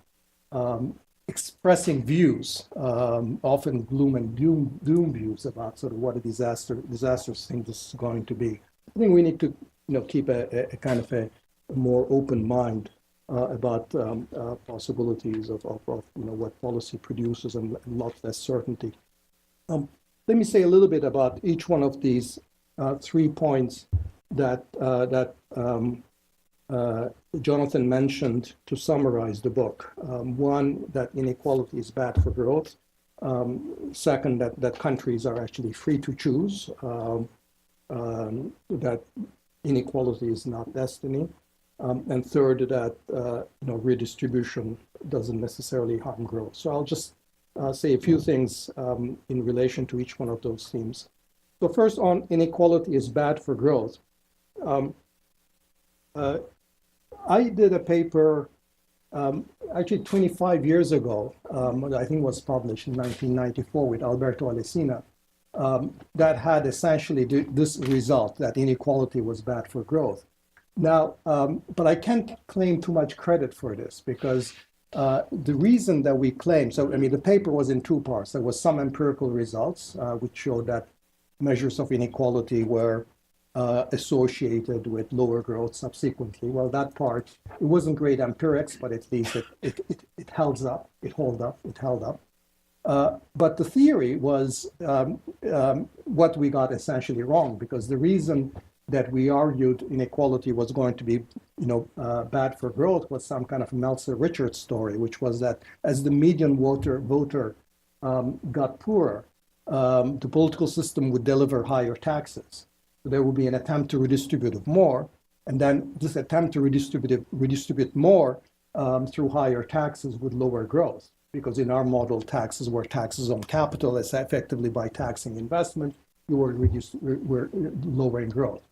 expressing views, often gloom and doom views about sort of what a disastrous thing this is going to be. I think we need to keep a kind of a more open mind about possibilities of what policy produces, and a lot less certainty. Let me say a little bit about each one of these 3 points that Jonathan mentioned to summarize the book. One, that inequality is bad for growth. Second, that countries are actually free to choose. That inequality is not destiny. And third, that redistribution doesn't necessarily harm growth. So I'll just say a few things in relation to each one of those themes. So first, on inequality is bad for growth. I did a paper actually 25 years ago, I think was published in 1994 with Alberto Alesina, that had essentially this result, that inequality was bad for growth. Now, but I can't claim too much credit for this, because the reason that we claim, so I mean, the paper was in 2 parts. There was some empirical results which showed that measures of inequality were associated with lower growth subsequently. Well, that part, it wasn't great empirics, but at least it held up. But the theory was what we got essentially wrong, because the reason that we argued inequality was going to be, bad for growth was some kind of Meltzer-Richards story, which was that as the median voter got poorer, the political system would deliver higher taxes. So there would be an attempt to redistribute more, and then this attempt to redistribute more through higher taxes would lower growth, because in our model, taxes were taxes on capital, as effectively by taxing investment, you were lowering growth.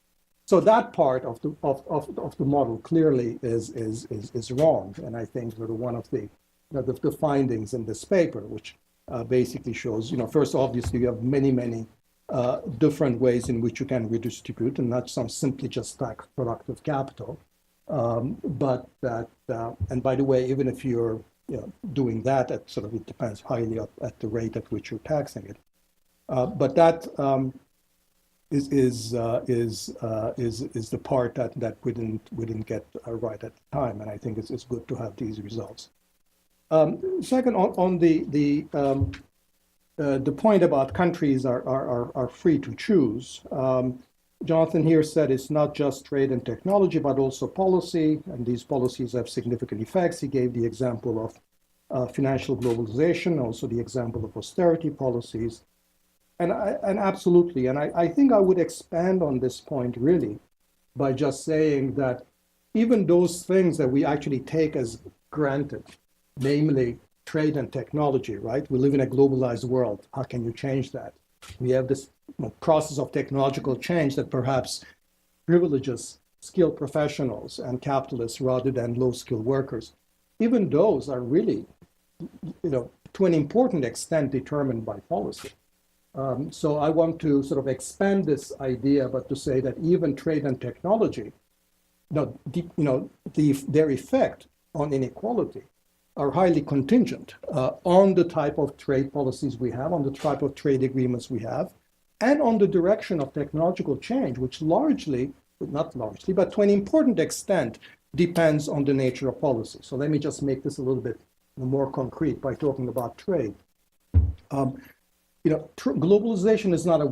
So that part of the model clearly is wrong, and I think sort of one of the findings in this paper, which basically shows, first, obviously, you have many different ways in which you can redistribute, and not some simply just tax productive capital, but that, and by the way, even if you're doing that, it depends highly at the rate at which you're taxing it, but that is the part that we didn't get right at the time, and I think it's good to have these results. Second, on the point about countries are free to choose. Jonathan here said it's not just trade and technology, but also policy, and these policies have significant effects. He gave the example of financial globalization, also the example of austerity policies. And absolutely, and I think I would expand on this point really by just saying that even those things that we actually take as granted, namely trade and technology, right? We live in a globalized world. How can you change that? We have this process of technological change that perhaps privileges skilled professionals and capitalists rather than low-skilled workers. Even those are really, to an important extent, determined by policy. So I want to sort of expand this idea, but to say that even trade and technology, their effect on inequality are highly contingent on the type of trade policies we have, on the type of trade agreements we have, and on the direction of technological change, which not largely, but to an important extent, depends on the nature of policy. So let me just make this a little bit more concrete by talking about trade. Globalization is not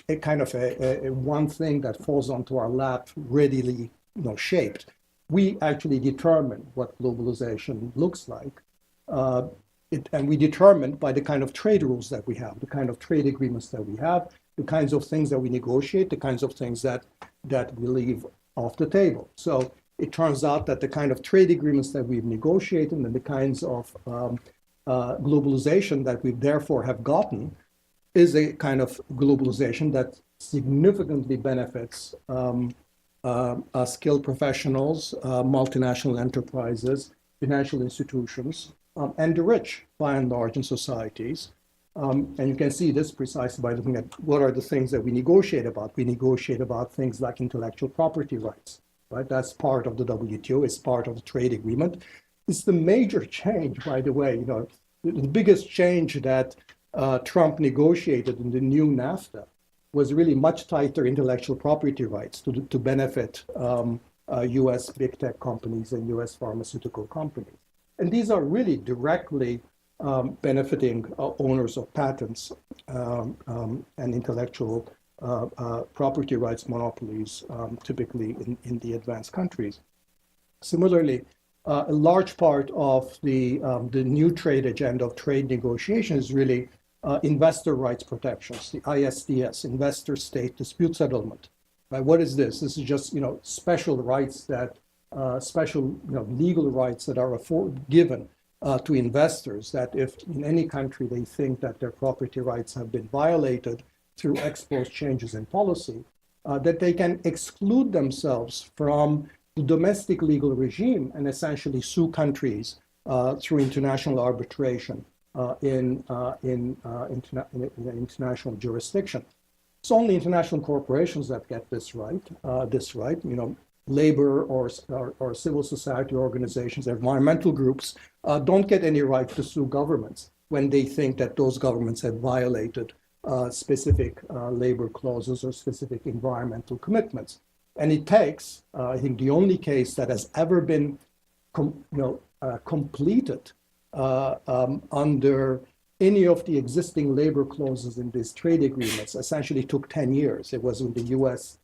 a kind of a one thing that falls onto our lap readily, shaped. We actually determine what globalization looks like, and we determine by the kind of trade rules that we have, the kind of trade agreements that we have, the kinds of things that we negotiate, the kinds of things that we leave off the table. So it turns out that the kind of trade agreements that we've negotiated and the kinds of globalization that we therefore have gotten is a kind of globalization that significantly benefits skilled professionals, multinational enterprises, financial institutions, and the rich, by and large, in societies. And you can see this precisely by looking at what are the things that we negotiate about. We negotiate about things like intellectual property rights, right? That's part of the WTO, it's part of the trade agreement. It's the major change, by the way, the biggest change that Trump negotiated in the new NAFTA was really much tighter intellectual property rights to benefit US big tech companies and US pharmaceutical companies. And these are really directly benefiting owners of patents and intellectual property rights monopolies, typically in the advanced countries. Similarly, a large part of the new trade agenda of trade negotiation is really investor rights protections, the ISDS, investor state dispute settlement. Right? What is this? This is just special rights that special legal rights that are given to investors, that if in any country they think that their property rights have been violated through ex post changes in policy, that they can exclude themselves from the domestic legal regime and essentially sue countries through international arbitration in international jurisdiction. It's only international corporations that get this right. Labor or civil society organizations, environmental groups don't get any right to sue governments when they think that those governments have violated specific labor clauses or specific environmental commitments. And it takes, I think, the only case that has ever been completed under any of the existing labor clauses in these trade agreements essentially took 10 years. It was in the US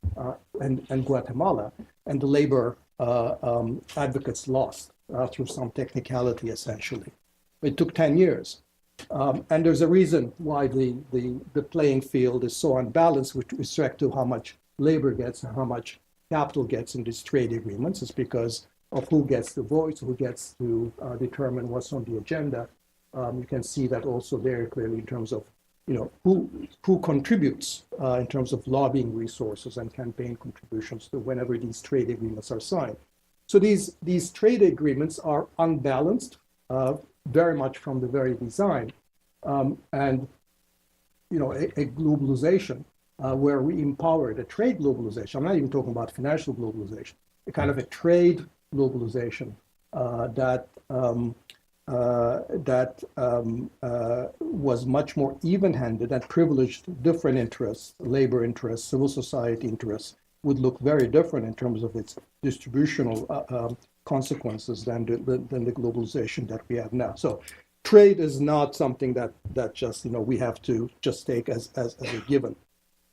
and Guatemala, and the labor advocates lost through some technicality, essentially. It took 10 years. And there's a reason why the playing field is so unbalanced with respect to how much labor gets and how much capital gets in these trade agreements. It's because of who gets the voice, who gets to determine what's on the agenda. You can see that also very clearly in terms of who contributes in terms of lobbying resources and campaign contributions to whenever these trade agreements are signed. So these trade agreements are unbalanced very much from the very design, and a globalization where we empower the trade globalization. I'm not even talking about financial globalization, a kind of a trade globalization that was much more even-handed and privileged different interests, labor interests, civil society interests, would look very different in terms of its distributional consequences than the globalization that we have now. So trade is not something that just we have to just take as a given.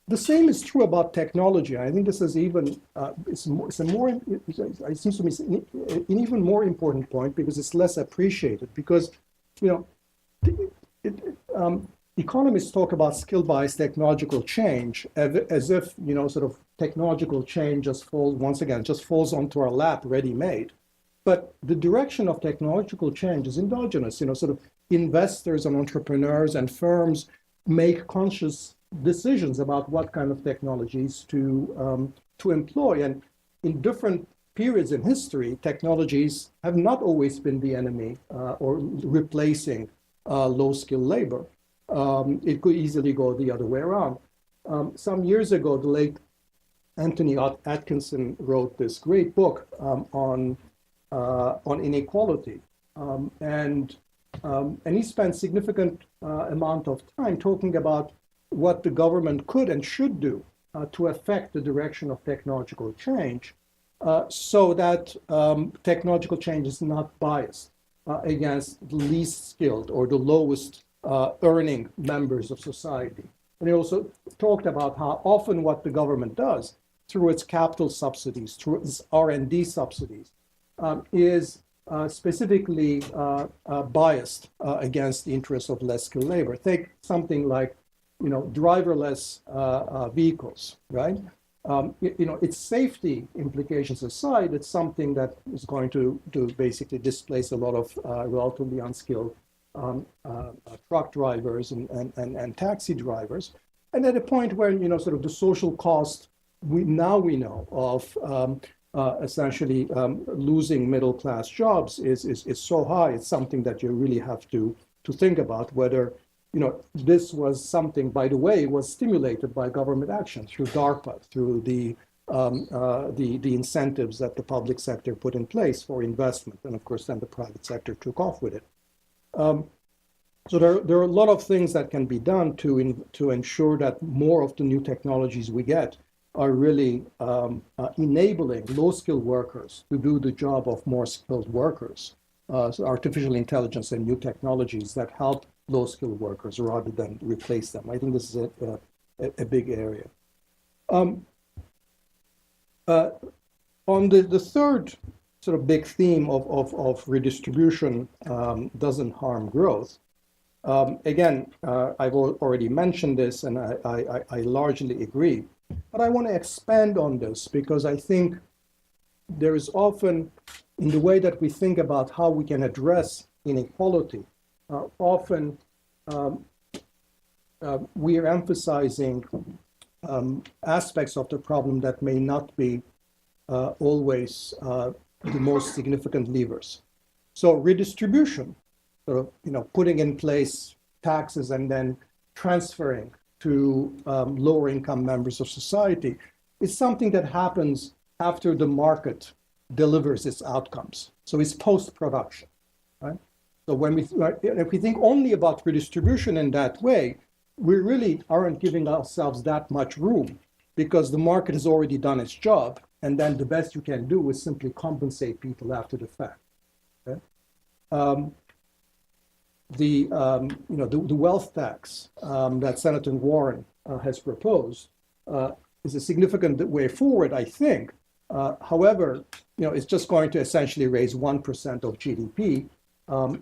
The same is true about technology. I think this is even it seems to me an even more important point because it's less appreciated. Because economists talk about skill-based technological change as if sort of technological change just falls onto our lap ready-made. But the direction of technological change is endogenous. Sort of investors and entrepreneurs and firms make conscious decisions about what kind of technologies to employ. And in different periods in history, technologies have not always been the enemy or replacing low-skilled labor. It could easily go the other way around. Some years ago, the late Anthony Atkinson wrote this great book on inequality, and he spent significant amount of time talking about what the government could and should do to affect the direction of technological change, so that technological change is not biased against the least skilled or the lowest earning members of society. And he also talked about how often what the government does through its capital subsidies, through its R&D subsidies, is specifically biased against the interests of less skilled labor. Take something like driverless vehicles, right? Its safety implications aside, it's something that is going to basically displace a lot of relatively unskilled truck drivers and taxi drivers. And at a point where sort of the social cost we know of essentially losing middle class jobs is so high. It's something that you really have to think about whether this was something, by the way, was stimulated by government action through DARPA, through the incentives that the public sector put in place for investment, and of course then the private sector took off with it. So there are a lot of things that can be done to ensure that more of the new technologies we get are really enabling low-skilled workers to do the job of more skilled workers. So artificial intelligence and new technologies that help low-skilled workers rather than replace them. I think this is a big area. On the third sort of big theme of redistribution doesn't harm growth. Again, I've already mentioned this, and I largely agree. But I want to expand on this because I think there is often, in the way that we think about how we can address inequality, often we are emphasizing aspects of the problem that may not be always the most significant levers. So redistribution, sort of, putting in place taxes and then transferring to lower income members of society is something that happens after the market delivers its outcomes. So it's post-production, right? So if we think only about redistribution in that way, we really aren't giving ourselves that much room because the market has already done its job, and then the best you can do is simply compensate people after the fact. Okay? The wealth tax that Senator Warren has proposed is a significant way forward, I think. However, it's just going to essentially raise 1% of GDP,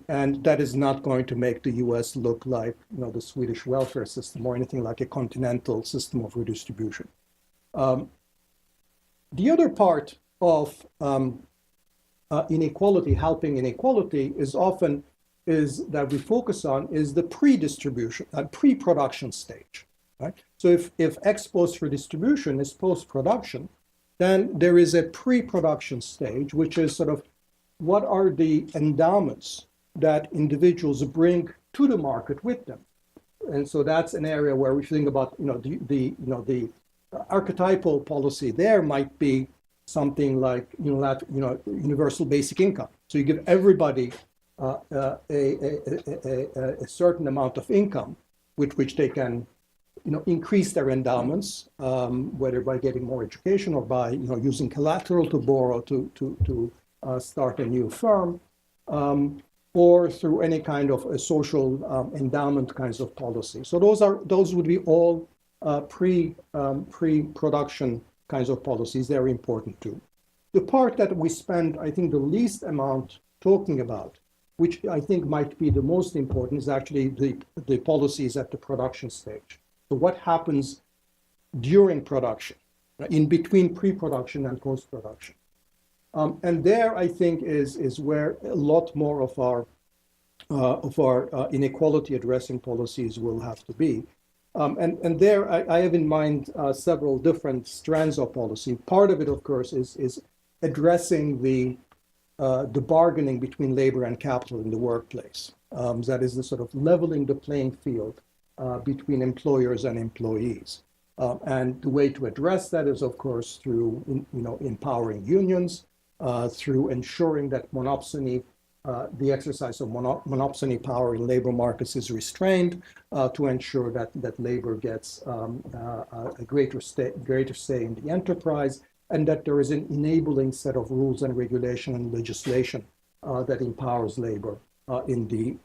and that is not going to make the U.S. look like the Swedish welfare system or anything like a continental system of redistribution. The other part of inequality, helping inequality, is often is that we focus on is the pre-distribution, pre-production stage, right? So if ex post redistribution is post-production, then there is a pre-production stage, which is sort of what are the endowments that individuals bring to the market with them. And so that's an area where we think about, the archetypal policy there might be something like universal basic income. So you give everybody a certain amount of income with which they can increase their endowments, whether by getting more education or by using collateral to borrow to start a new firm, or through any kind of a social endowment kinds of policy. So those would be all pre-production kinds of policies. They're important too. The part that we spend, I think, the least amount talking about, which I think might be the most important, is actually the policies at the production stage. So what happens during production, in between pre-production and post-production. And there, I think, is where a lot more of our inequality addressing policies will have to be. And there, I have in mind several different strands of policy. Part of it, of course, is addressing the bargaining between labor and capital in the workplace. That is the sort of leveling the playing field between employers and employees. And the way to address that is, of course, through empowering unions, through ensuring that monopsony, the exercise of monopsony power in labor markets is restrained, to ensure that labor gets a greater say in the enterprise, and that there is an enabling set of rules and regulation and legislation that empowers labor in the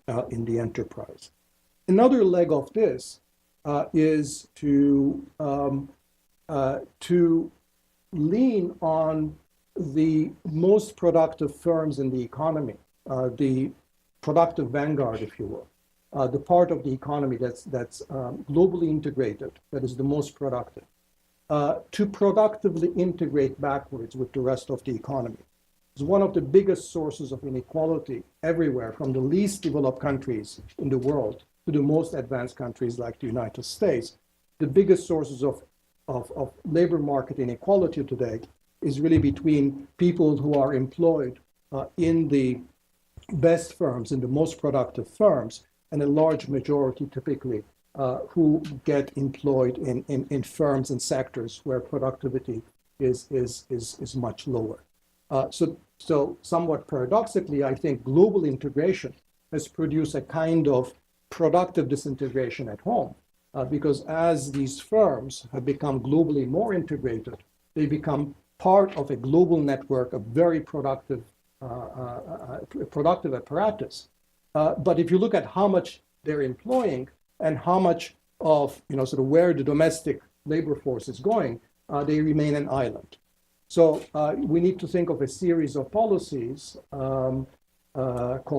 enterprise. Another leg of this is to lean on the most productive firms in the economy, the productive vanguard, if you will, the part of the economy that's globally integrated, that is the most productive, to productively integrate backwards with the rest of the economy. It's one of the biggest sources of inequality everywhere, from the least developed countries in the world to the most advanced countries like the United States. The biggest sources of labor market inequality today is really between people who are employed in the best firms, in the most productive firms, and a large majority typically who get employed in firms and sectors where productivity is much lower. So somewhat paradoxically, I think global integration has produced a kind of productive disintegration at home, because as these firms have become globally more integrated, they become part of a global network of very productive apparatus. But if you look at how much they're employing and how much of sort of where the domestic labor force is going, they remain an island. So we need to think of a series of policies, call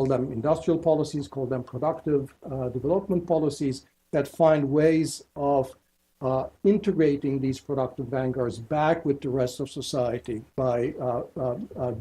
them industrial policies, call them productive development policies, that find ways of integrating these productive vanguards back with the rest of society by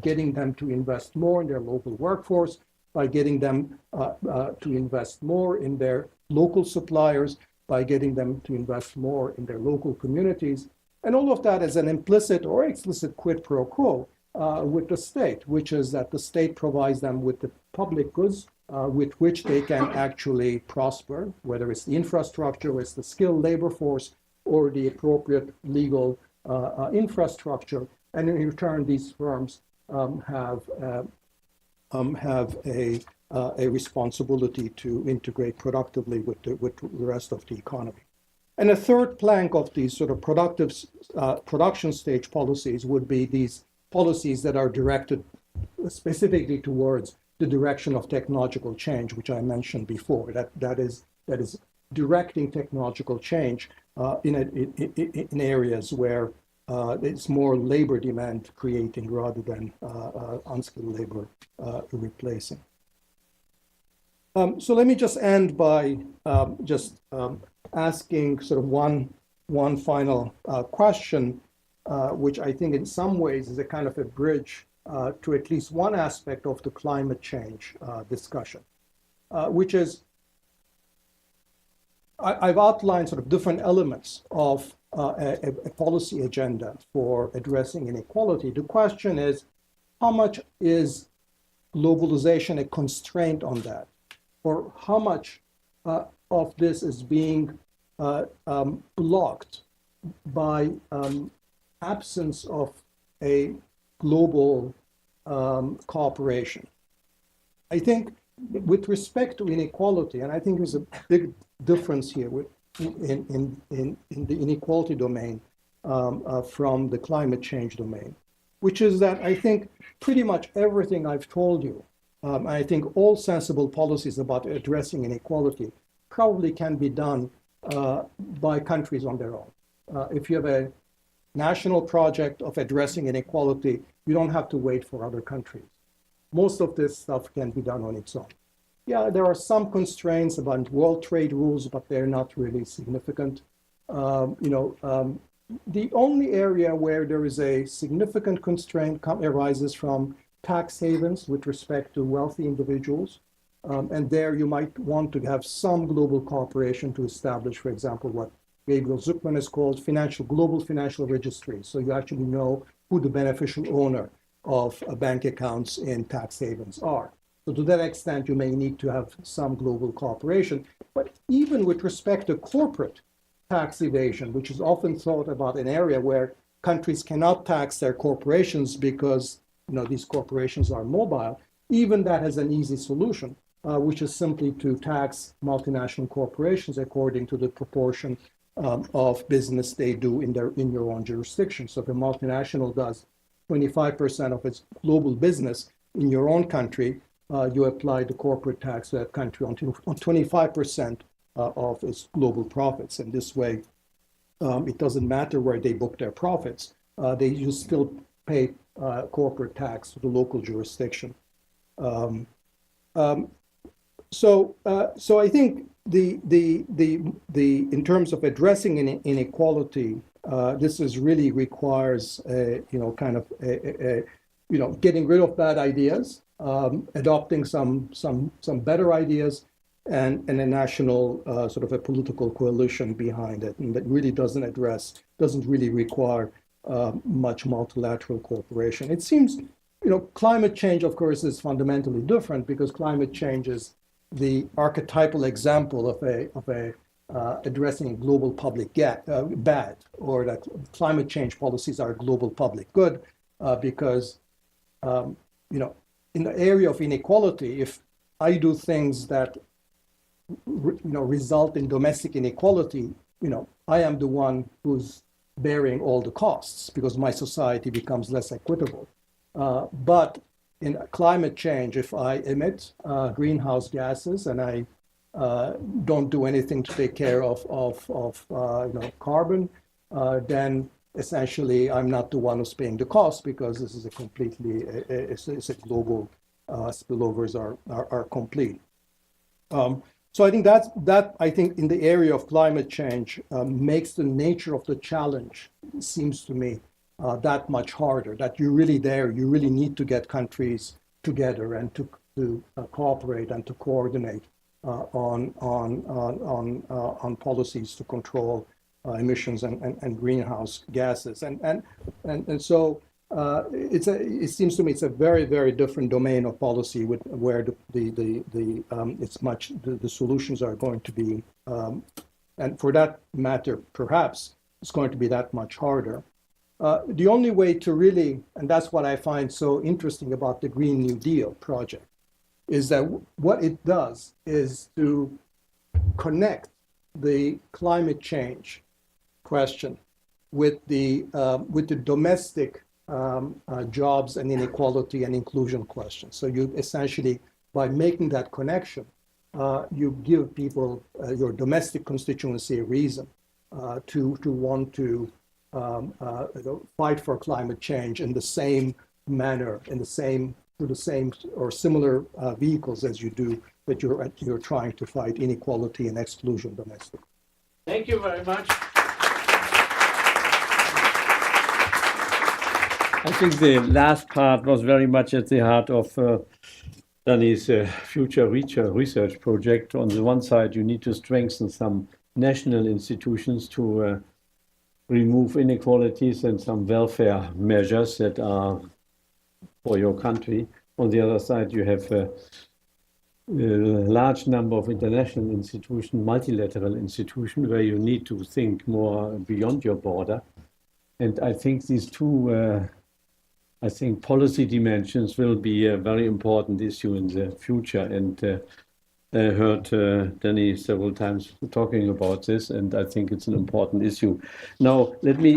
getting them to invest more in their local workforce, by getting them to invest more in their local suppliers, by getting them to invest more in their local communities. And all of that is an implicit or explicit quid pro quo with the state, which is that the state provides them with the public goods with which they can actually prosper, whether it's the infrastructure, or it's the skilled labor force, or the appropriate legal infrastructure. And in return, these firms have a responsibility to integrate productively with the rest of the economy. And a third plank of these sort of productive production stage policies would be these policies that are directed specifically towards the direction of technological change, which I mentioned before. That is directing technological change in areas where it's more labor demand creating rather than unskilled labor replacing. So let me just end by asking sort of one final question, which I think in some ways is a kind of a bridge to at least one aspect of the climate change discussion. which is I've outlined sort of different elements of a policy agenda for addressing inequality. The question is, how much is globalization a constraint on that? Or how much of this is being blocked by absence of a global cooperation? I think with respect to inequality, and I think there's a big difference here in the inequality domain from the climate change domain, which is that I think pretty much everything I've told you, I think all sensible policies about addressing inequality probably can be done by countries on their own. If you have a national project of addressing inequality, you don't have to wait for other countries. Most of this stuff can be done on its own. Yeah, there are some constraints about world trade rules, but they're not really significant. The only area where there is a significant constraint arises from tax havens with respect to wealthy individuals. And there you might want to have some global cooperation to establish, for example, what Gabriel Zucman has called global financial registry. So you actually know who the beneficial owner of bank accounts in tax havens are. So to that extent, you may need to have some global cooperation. But even with respect to corporate tax evasion, which is often thought about an area where countries cannot tax their corporations because these corporations are mobile, even that has an easy solution, which is simply to tax multinational corporations according to the proportion of business they do in your own jurisdiction. So if a multinational does 25% of its global business in your own country, you apply the corporate tax to that country on 25% of its global profits. And this way, it doesn't matter where they book their profits. They just still pay corporate tax to the local jurisdiction. So I think in terms of addressing inequality, this really requires getting rid of bad ideas, adopting some better ideas, and a national sort of a political coalition behind it, and that really doesn't really require much multilateral cooperation. It seems, climate change, of course, is fundamentally different because climate change is the archetypal example of addressing global public bad, or that climate change policies are global public good, because in the area of inequality, if I do things that result in domestic inequality, I am the one who's bearing all the costs because my society becomes less equitable. But in climate change, if I emit greenhouse gases and I don't do anything to take care of carbon, then essentially I'm not the one who's paying the cost because this is a completely it's a global spillovers are complete. So I think that I think in the area of climate change makes the nature of the challenge, seems to me, that much harder. That you really need to get countries together and to cooperate and to coordinate on policies to control emissions and greenhouse gases. And so it seems to me it's a very, very different domain of policy where the solutions are going to be, and for that matter, perhaps it's going to be that much harder. The only way to really, and that's what I find so interesting about the Green New Deal project, is that what it does is to connect the climate change question with the domestic jobs and inequality and inclusion questions. So you essentially, by making that connection, you give people, your domestic constituency, a reason to want to fight for climate change in the same manner, through the same or similar vehicles as you do that you're trying to fight inequality and exclusion domestically. Thank you very much. I think the last part was very much at the heart of Dani's future research project. On the one side, you need to strengthen some national institutions to remove inequalities and some welfare measures that are for your country. On the other side, you have a large number of international institutions, multilateral institutions, where you need to think more beyond your border. And I think these two, policy dimensions will be a very important issue in the future. And I heard Dani several times talking about this, and I think it's an important issue. Now, let me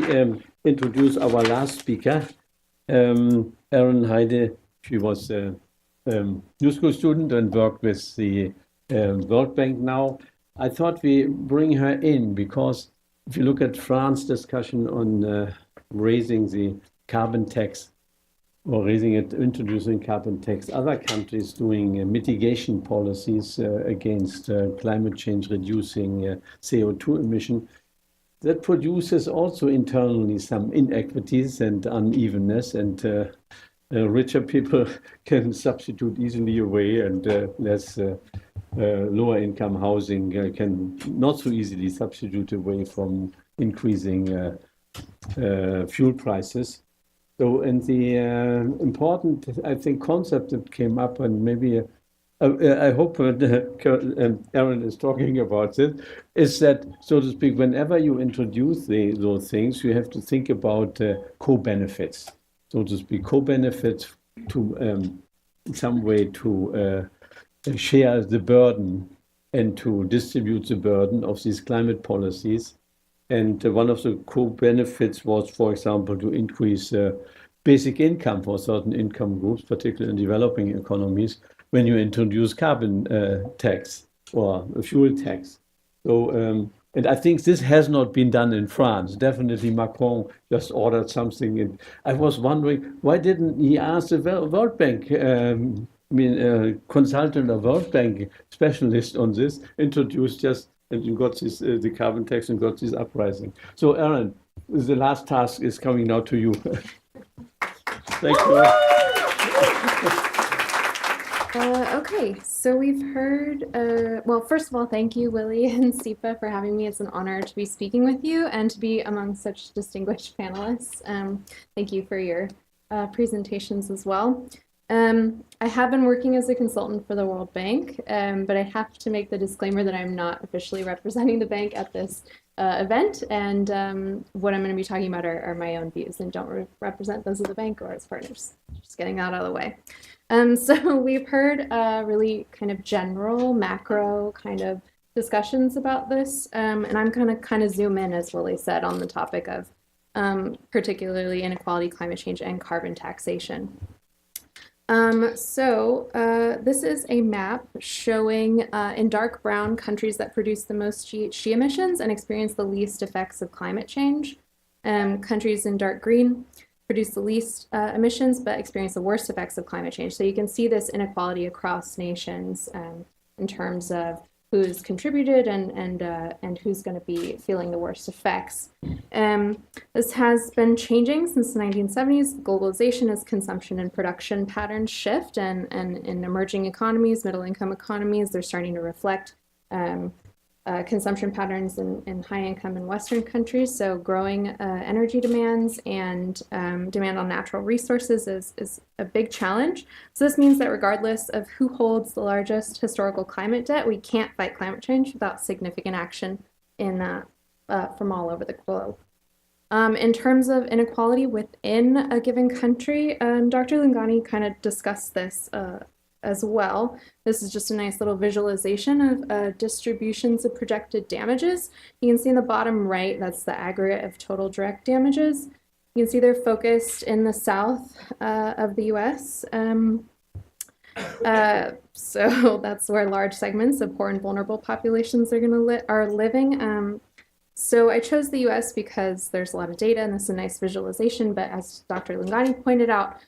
introduce our last speaker, Erin Heide. She was a new school student and worked with the World Bank now. I thought we bring her in because if you look at France's discussion on raising the carbon tax or introducing carbon tax, other countries doing mitigation policies against climate change, reducing CO2 emission, that produces also internally some inequities and unevenness, and richer people can substitute easily away, and less lower income housing can not so easily substitute away from increasing fuel prices. So, and the important, I think, concept that came up, and maybe I hope Erin is talking about it, is that, so to speak, whenever you introduce those things, you have to think about co-benefits, so to speak, co-benefits to in some way to share the burden and to distribute the burden of these climate policies. And one of the co-benefits was, for example, to increase basic income for certain income groups, particularly in developing economies, when you introduce carbon tax or a fuel tax. So, and I think this has not been done in France. Definitely Macron just ordered something. And I was wondering, why didn't he ask the World Bank, consultant or World Bank specialist on this, introduce just, and you got this, the carbon tax and got this uprising. So Erin, the last task is coming now to you. Thank you. Okay, so we've heard, well, first of all, thank you, Willie and CEPA, for having me. It's an honor to be speaking with you and to be among such distinguished panelists. Thank you for your presentations as well. I have been working as a consultant for the World Bank, but I have to make the disclaimer that I'm not officially representing the bank at this event, and what I'm going to be talking about are my own views and don't represent those of the bank or its partners. Just getting that out of the way. So we've heard really kind of general, macro kind of discussions about this, and I'm going to kind of zoom in, as Willie said, on the topic of particularly inequality, climate change, and carbon taxation. This is a map showing in dark brown countries that produce the most GHG emissions and experience the least effects of climate change. Countries in dark green produce the least emissions but experience the worst effects of climate change. So you can see this inequality across nations in terms of who's contributed and who's going to be feeling the worst effects. This has been changing since the 1970s. Globalization as consumption and production patterns shift, and in emerging economies, middle-income economies, they're starting to reflect consumption patterns in high-income and Western countries. So growing energy demands and demand on natural resources is a big challenge. So this means that regardless of who holds the largest historical climate debt, we can't fight climate change without significant action from all over the globe. In terms of inequality within a given country, Dr. Lungani kind of discussed this as well. This is just a nice little visualization of distributions of projected damages. You can see in the bottom right, that's the aggregate of total direct damages. You can see they're focused in the south of the US. So that's where large segments of poor and vulnerable populations are living. So I chose the US because there's a lot of data and this is a nice visualization, but as Dr. Lungani pointed out,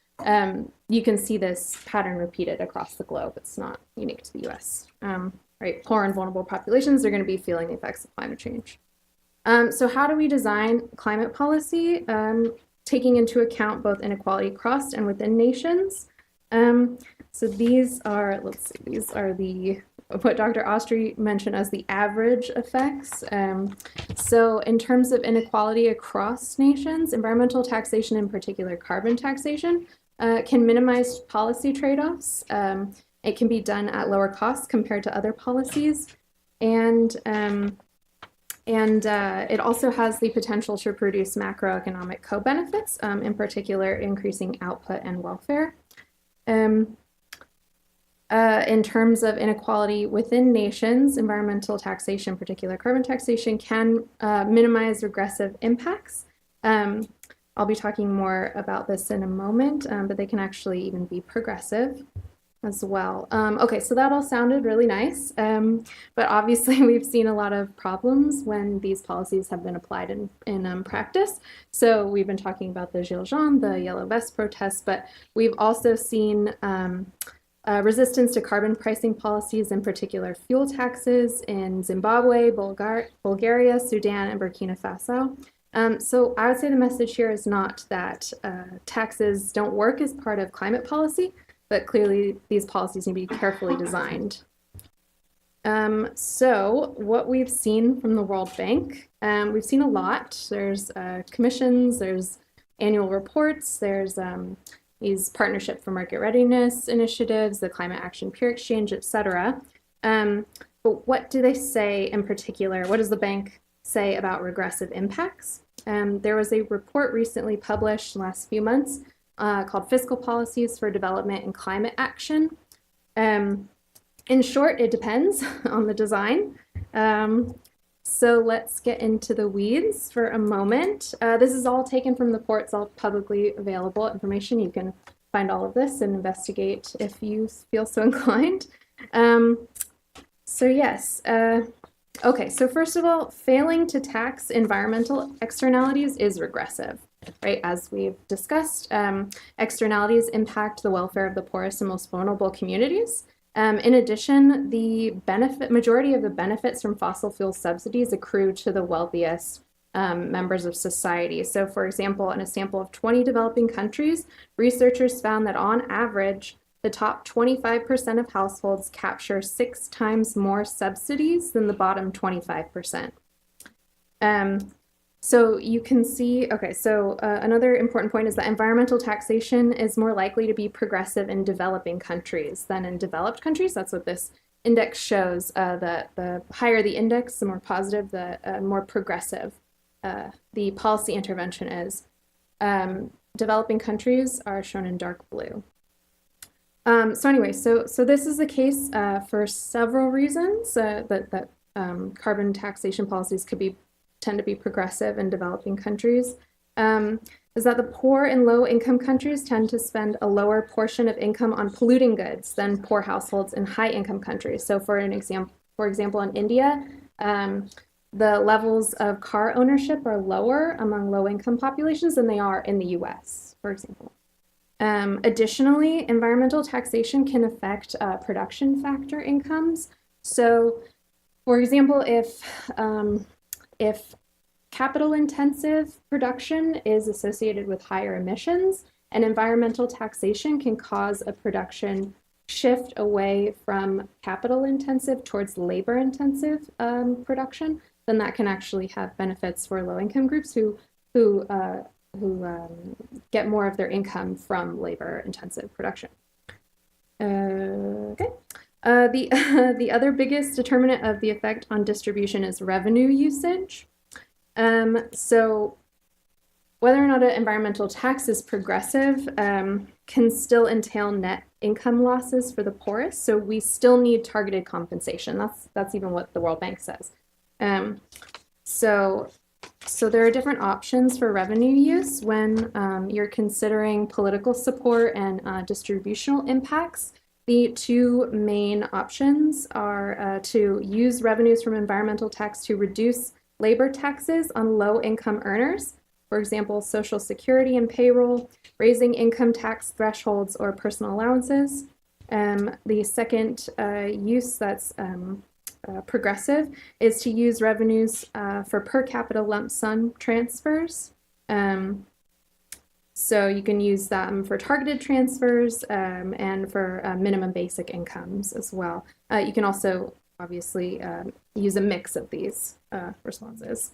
you can see this pattern repeated across the globe. It's not unique to the US. Right? Poor and vulnerable populations are going to be feeling the effects of climate change. So how do we design climate policy, taking into account both inequality across and within nations? So these are, let's see, these are what Dr. Ostry mentioned as the average effects. So in terms of inequality across nations, environmental taxation, in particular carbon taxation, can minimize policy trade-offs. It can be done at lower costs compared to other policies. And it also has the potential to produce macroeconomic co-benefits, in particular increasing output and welfare. In terms of inequality within nations, environmental taxation, in particular carbon taxation, can minimize regressive impacts. I'll be talking more about this in a moment, but they can actually even be progressive as well. Okay, so that all sounded really nice, but obviously we've seen a lot of problems when these policies have been applied in practice. So we've been talking about the Gilets jaunes, the Yellow Vest protests, but we've also seen resistance to carbon pricing policies, in particular fuel taxes in Zimbabwe, Bulgaria, Sudan, and Burkina Faso. So I would say the message here is not that taxes don't work as part of climate policy, but clearly these policies need to be carefully designed. So what we've seen from the World Bank, we've seen a lot. There's commissions, there's annual reports, there's these Partnership for Market Readiness initiatives, the Climate Action Peer Exchange, etc. But what do they say in particular? What does the bank say about regressive impacts? There was a report recently published in the last few months called Fiscal Policies for Development and Climate Action. In short, it depends on the design. So let's get into the weeds for a moment. This is all taken from the report. It's all publicly available information. You can find all of this and investigate if you feel so inclined. So yes, okay, so first of all, failing to tax environmental externalities is regressive, right? As we've discussed, externalities impact the welfare of the poorest and most vulnerable communities. In addition, the majority of the benefits from fossil fuel subsidies accrue to the wealthiest members of society. So for example, in a sample of 20 developing countries, researchers found that on average, the top 25% of households capture 6 times more subsidies than the bottom 25%. So you can see, okay, so another important point is that environmental taxation is more likely to be progressive in developing countries than in developed countries. That's what this index shows. The higher the index, the more positive, the more progressive the policy intervention is. Developing countries are shown in dark blue. So anyway, so this is the case for several reasons that carbon taxation policies tend to be progressive in developing countries, is that the poor and low income countries tend to spend a lower portion of income on polluting goods than poor households in high income countries. So for example, in India, the levels of car ownership are lower among low income populations than they are in the US, for example. Additionally, environmental taxation can affect production factor incomes. So for example, if capital-intensive production is associated with higher emissions, and environmental taxation can cause a production shift away from capital-intensive towards labor-intensive production, then that can actually have benefits for low-income groups who get more of their income from labor-intensive production. Okay. The other biggest determinant of the effect on distribution is revenue usage. So whether or not an environmental tax is progressive can still entail net income losses for the poorest. So we still need targeted compensation. That's even what the World Bank says. So there are different options for revenue use when you're considering political support and distributional impacts. The two main options are to use revenues from environmental tax to reduce labor taxes on low-income earners, for example, Social Security and payroll, raising income tax thresholds or personal allowances. The second use that's progressive is to use revenues for per capita lump sum transfers. So you can use them for targeted transfers and for minimum basic incomes as well. You can also obviously use a mix of these responses.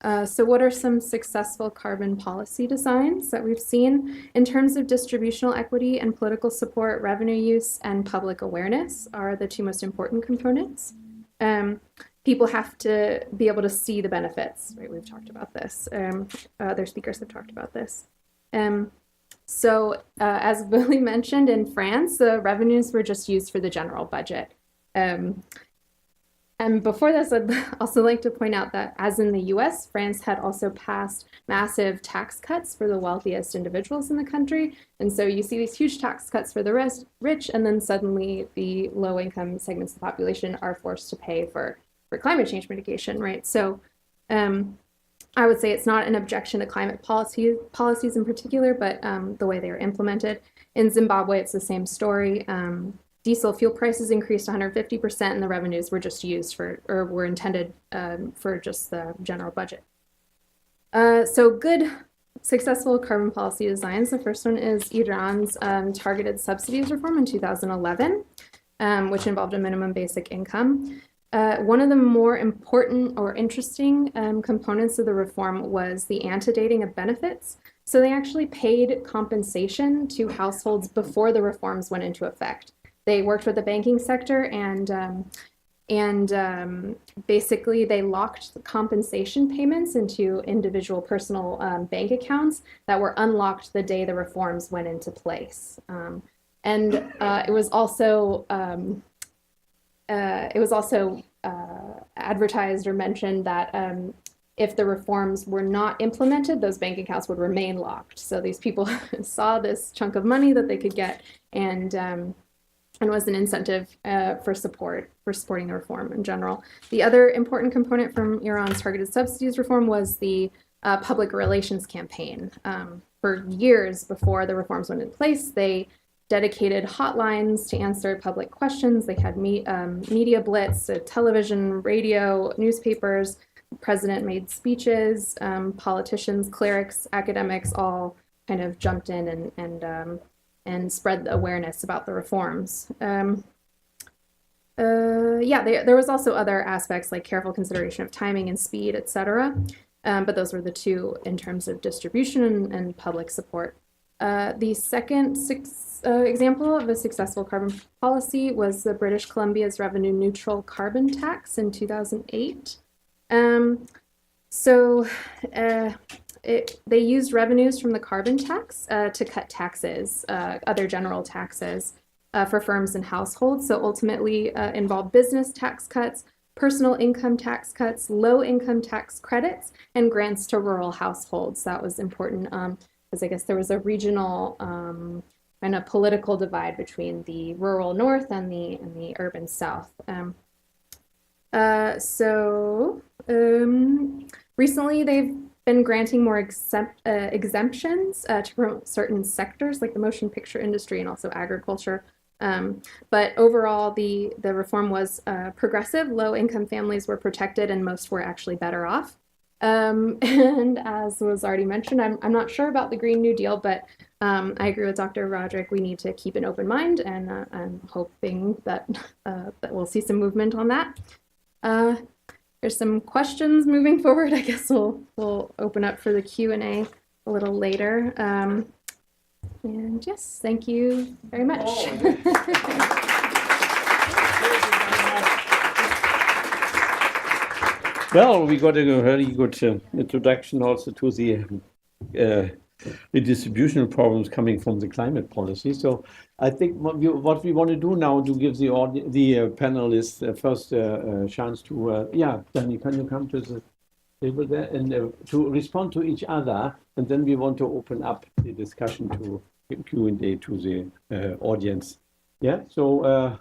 So what are some successful carbon policy designs that we've seen? In terms of distributional equity and political support, revenue use and public awareness are the two most important components. People have to be able to see the benefits, right? We've talked about this. Other speakers have talked about this. So as Billy mentioned, in France, the revenues were just used for the general budget. And before this, I'd also like to point out that, as in the US, France had also passed massive tax cuts for the wealthiest individuals in the country. And so you see these huge tax cuts for the rich, and then suddenly the low-income segments of the population are forced to pay for climate change mitigation, right? So I would say it's not an objection to climate policies in particular, but the way they are implemented. In Zimbabwe, it's the same story. Diesel fuel prices increased 150%, and the revenues were just used for, or were intended for just the general budget. So good, successful carbon policy designs. The first one is Iran's targeted subsidies reform in 2011, which involved a minimum basic income. One of the more important or interesting components of the reform was the antedating of benefits. So they actually paid compensation to households before the reforms went into effect. They worked with the banking sector and basically they locked the compensation payments into individual personal bank accounts that were unlocked the day the reforms went into place. It was also advertised or mentioned that if the reforms were not implemented, those bank accounts would remain locked. So these people saw this chunk of money that they could get, and was an incentive for supporting the reform in general. The other important component from Iran's targeted subsidies reform was the public relations campaign. For years before the reforms went in place, they dedicated hotlines to answer public questions. They had media blitz, so television, radio, newspapers. The president made speeches. Politicians, clerics, academics all kind of jumped in and spread the awareness about the reforms. There was also other aspects like careful consideration of timing and speed, etc. But those were the two in terms of distribution and public support. The second example of a successful carbon policy was the British Columbia's revenue neutral carbon tax in 2008. They used revenues from the carbon tax to cut taxes, other general taxes for firms and households. So ultimately involved business tax cuts, personal income tax cuts, low income tax credits, and grants to rural households. That was important because I guess there was a regional kind of political divide between the rural north and the urban south. Recently they've been granting more exemptions to promote certain sectors like the motion picture industry and also agriculture. But overall, the reform was progressive. Low-income families were protected and most were actually better off. And as was already mentioned, I'm not sure about the Green New Deal, but I agree with Dr. Rodrik. We need to keep an open mind, and I'm hoping that, that we'll see some movement on that. There's some questions moving forward. I guess we'll open up for the Q&A a little later. And yes, thank you very much. Well, we got a very good introduction also to the distributional problems coming from the climate policy. So I think what we want to do now to give the panelists the first chance to, Dani, can you come to the table there and to respond to each other, and then we want to open up the discussion to Q&A to the audience. Yeah, so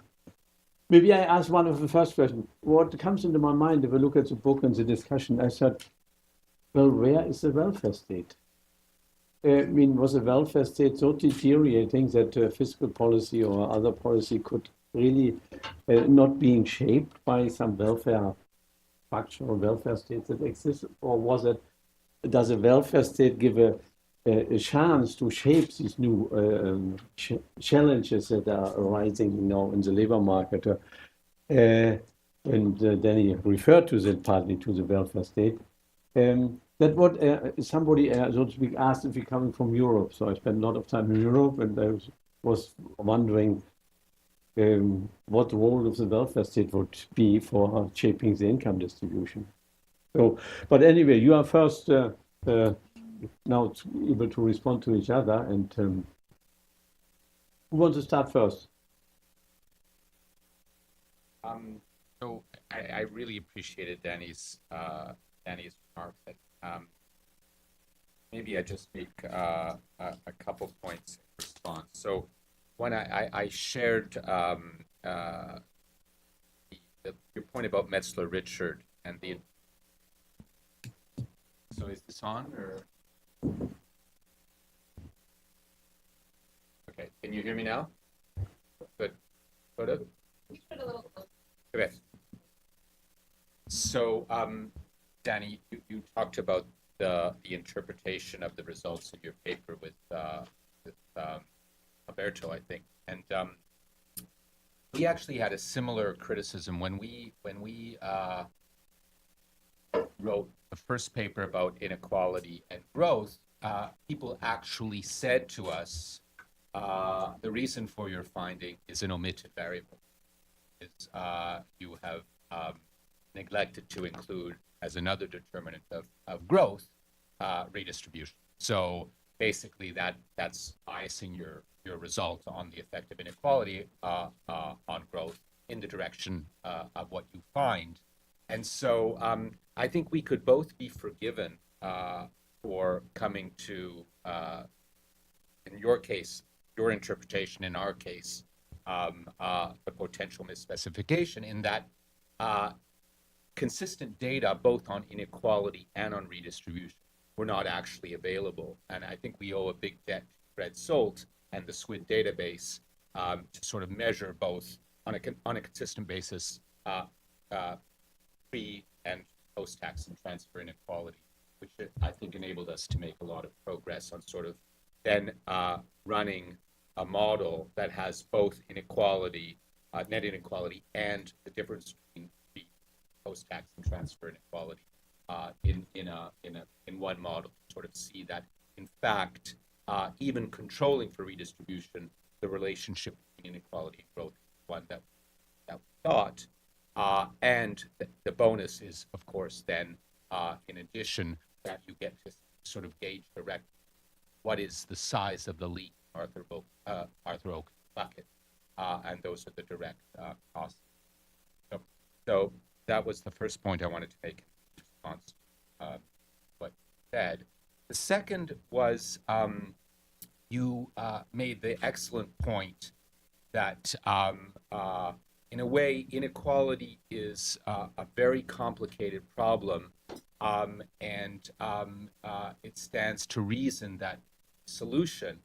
maybe I ask one of the first questions. What comes into my mind if I look at the book and the discussion, I said, well, where is the welfare state? I mean, was the welfare state so deteriorating that fiscal policy or other policy could really not being shaped by some welfare structure or welfare state that exists? Or was it, does a welfare state give a a chance to shape these new challenges that are arising now in the labor market. And Dani referred to that partly to the welfare state. That what somebody, so to speak, asked if we're coming from Europe. So I spent a lot of time in Europe, and I was wondering what the role of the welfare state would be for shaping the income distribution. So, but anyway, you are first now able to respond to each other. And who wants to start first? So I really appreciated Dani's remarks. Maybe I just make a couple points in response. So one, I shared your point about Metzler-Richard and the. So is this on or? Okay, can you hear me now? Good. Sort of. Okay. So, Dani, you talked about the interpretation of the results in your paper with Alberto, I think, and we actually had a similar criticism when we wrote the first paper about inequality and growth. People actually said to us, the reason for your finding is an omitted variable. You have neglected to include as another determinant of growth redistribution. So basically, that's biasing your result on the effect of inequality on growth in the direction of what you find. And so I think we could both be forgiven for coming to, in your case, your interpretation, in our case, the potential misspecification, in that consistent data both on inequality and on redistribution were not actually available. And I think we owe a big debt to Fred Solt and the SWID database to sort of measure both on a consistent basis pre and post-tax and transfer inequality, which I think enabled us to make a lot of progress on sort of then running a model that has both inequality, net inequality, and the difference between post-tax and transfer inequality in one model to sort of see that, in fact, even controlling for redistribution, the relationship between inequality and growth is one that we thought. And the bonus is, of course, then, in addition, that you get to sort of gauge direct what is the size of the leak Arthur Oak bucket, and those are the direct costs. So that was the first point I wanted to make in response to what you said. The second was you made the excellent point that in a way, inequality is a very complicated problem, and it stands to reason that solution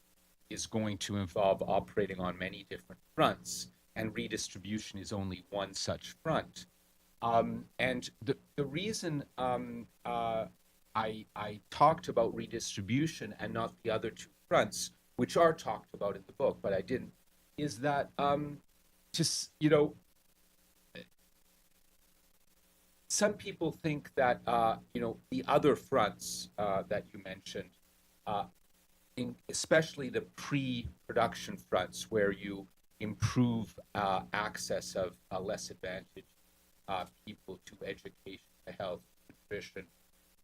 is going to involve operating on many different fronts, and redistribution is only one such front. And the reason I talked about redistribution and not the other two fronts, which are talked about in the book, but I didn't, is that just, you know, some people think that you know, the other fronts that you mentioned, especially the pre-production fronts, where you improve access of less advantaged people to education, to health, nutrition,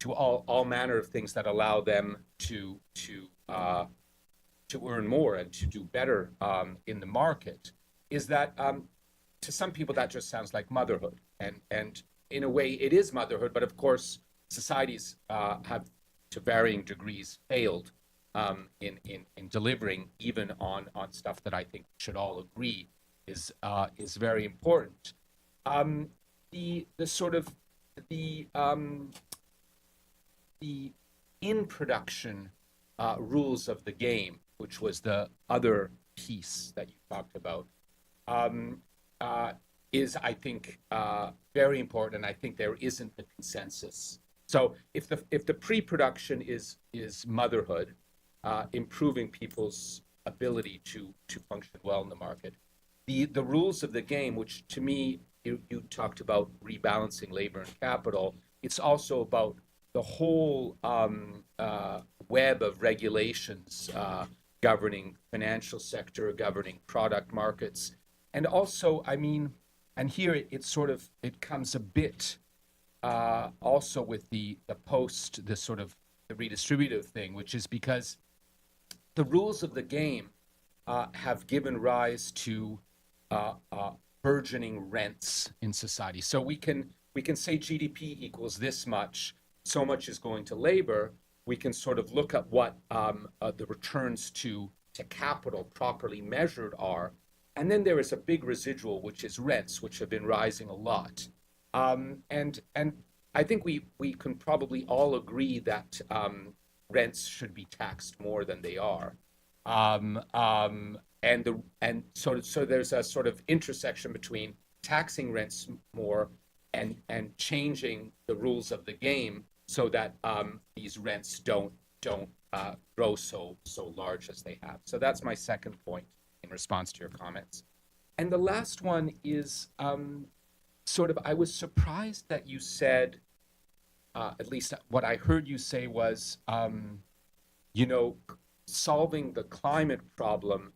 to all manner of things that allow them to earn more and to do better in the market, is that to some people that just sounds like motherhood, and in a way it is motherhood, but of course societies have to varying degrees failed in delivering even on stuff that I think we should all agree is very important. The sort of the in production rules of the game, which was the other piece that you talked about, is, I think, very important, and I think there isn't a consensus. So if the pre-production is motherhood, improving people's ability to function well in the market. The rules of the game, which to me, you talked about rebalancing labor and capital, it's also about the whole web of regulations governing financial sector, governing product markets. And also, I mean, and here it comes a bit also with the sort of the redistributive thing, which is because the rules of the game have given rise to burgeoning rents in society. So we can say GDP equals this much, so much is going to labor. We can sort of look at what the returns to capital properly measured are. And then there is a big residual, which is rents, which have been rising a lot. And I think we can probably all agree that rents should be taxed more than they are. And so there's a sort of intersection between taxing rents more and changing the rules of the game so that these rents don't grow so large as they have. So that's my second point in response to your comments. And the last one is I was surprised that you said, at least what I heard you say was, solving the climate problem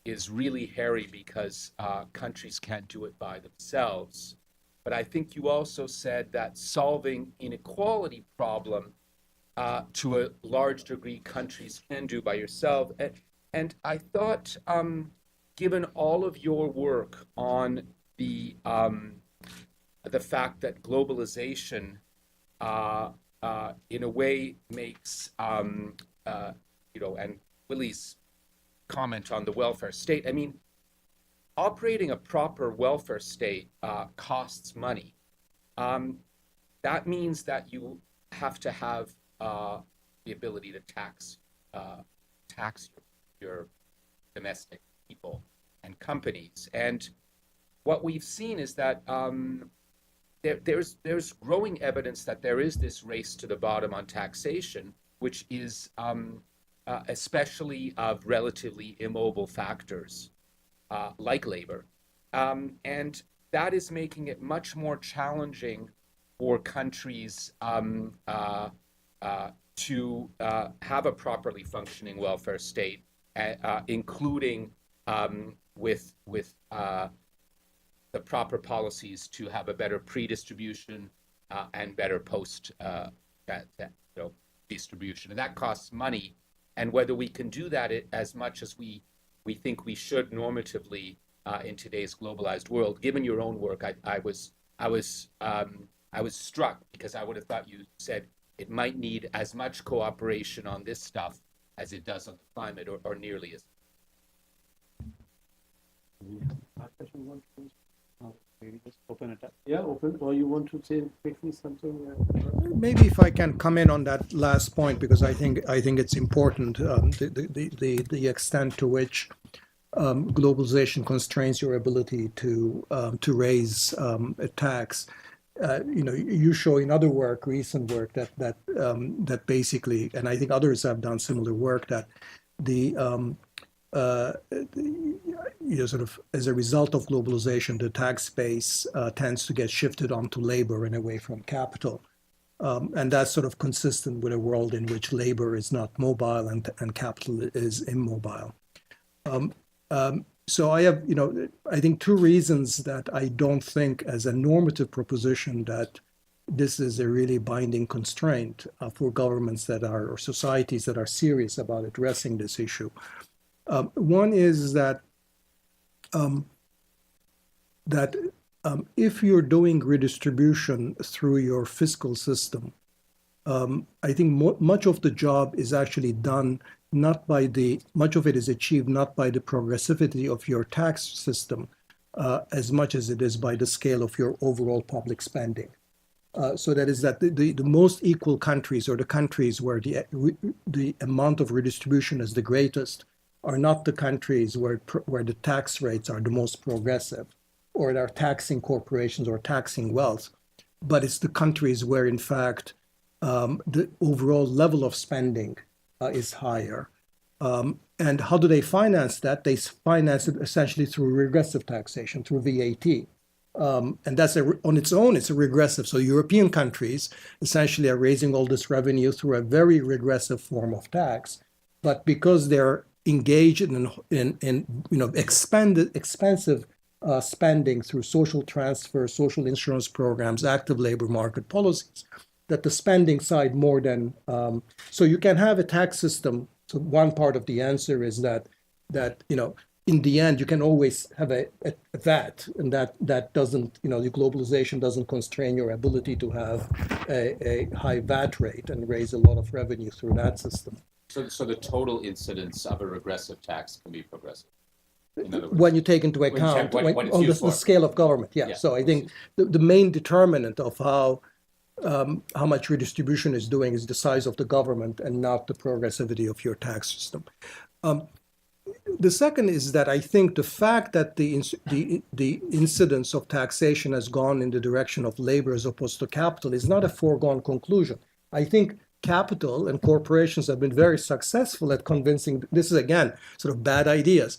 is really hairy because countries can't do it by themselves. But I think you also said that solving inequality problem to a large degree countries can do by yourself. And I thought, given all of your work on the fact that globalization in a way makes, and Willie's comment on the welfare state, I mean, operating a proper welfare state costs money. That means that you have to have the ability to tax your domestic people and companies. And what we've seen is that there's growing evidence that there is this race to the bottom on taxation, which is especially of relatively immobile factors like labor. And that is making it much more challenging for countries to have a properly functioning welfare state, including with the proper policies to have a better pre-distribution and better post-distribution. And that costs money. And whether we can do that as much as we think we should normatively in today's globalized world, given your own work, I was struck because I would have thought you said it might need as much cooperation on this stuff as it does on the climate, or nearly as. Maybe just open it up. Yeah, open. Or you want to say quickly something? Maybe if I can come in on that last point, because I think it's important, the extent to which globalization constrains your ability to raise a tax. You show in other work, recent work, that basically, and I think others have done similar work, that sort of as a result of globalization, the tax base tends to get shifted onto labor and away from capital. And that's sort of consistent with a world in which labor is not mobile and capital is immobile. So I have, I think two reasons that I don't think as a normative proposition that this is a really binding constraint for governments or societies that are serious about addressing this issue. One is that if you're doing redistribution through your fiscal system, I think much of the job is actually done much of it is achieved not by the progressivity of your tax system as much as it is by the scale of your overall public spending. So that is that the most equal countries, or the countries where the amount of redistribution is the greatest, are not the countries where the tax rates are the most progressive, or that are taxing corporations or taxing wealth, but it's the countries where, in fact, the overall level of spending is higher. And how do they finance that? They finance it essentially through regressive taxation, through VAT. And that's on its own, it's a regressive. So European countries essentially are raising all this revenue through a very regressive form of tax. But because they're engaged in expensive spending through social transfer, social insurance programs, active labor market policies, that the spending side more than so you can have a tax system. So one part of the answer is that in the end you can always have a VAT, and that doesn't the globalization doesn't constrain your ability to have a high VAT rate and raise a lot of revenue through that system. So the total incidence of a regressive tax can be progressive. In other words, When you take into account what it's on used the for. scale of government, yeah. So I think the main determinant of how much redistribution is doing is the size of the government and not the progressivity of your tax system. The second is that I think the fact that the incidence of taxation has gone in the direction of labor as opposed to capital is not a foregone conclusion. I think capital and corporations have been very successful at convincing, this is again sort of bad ideas.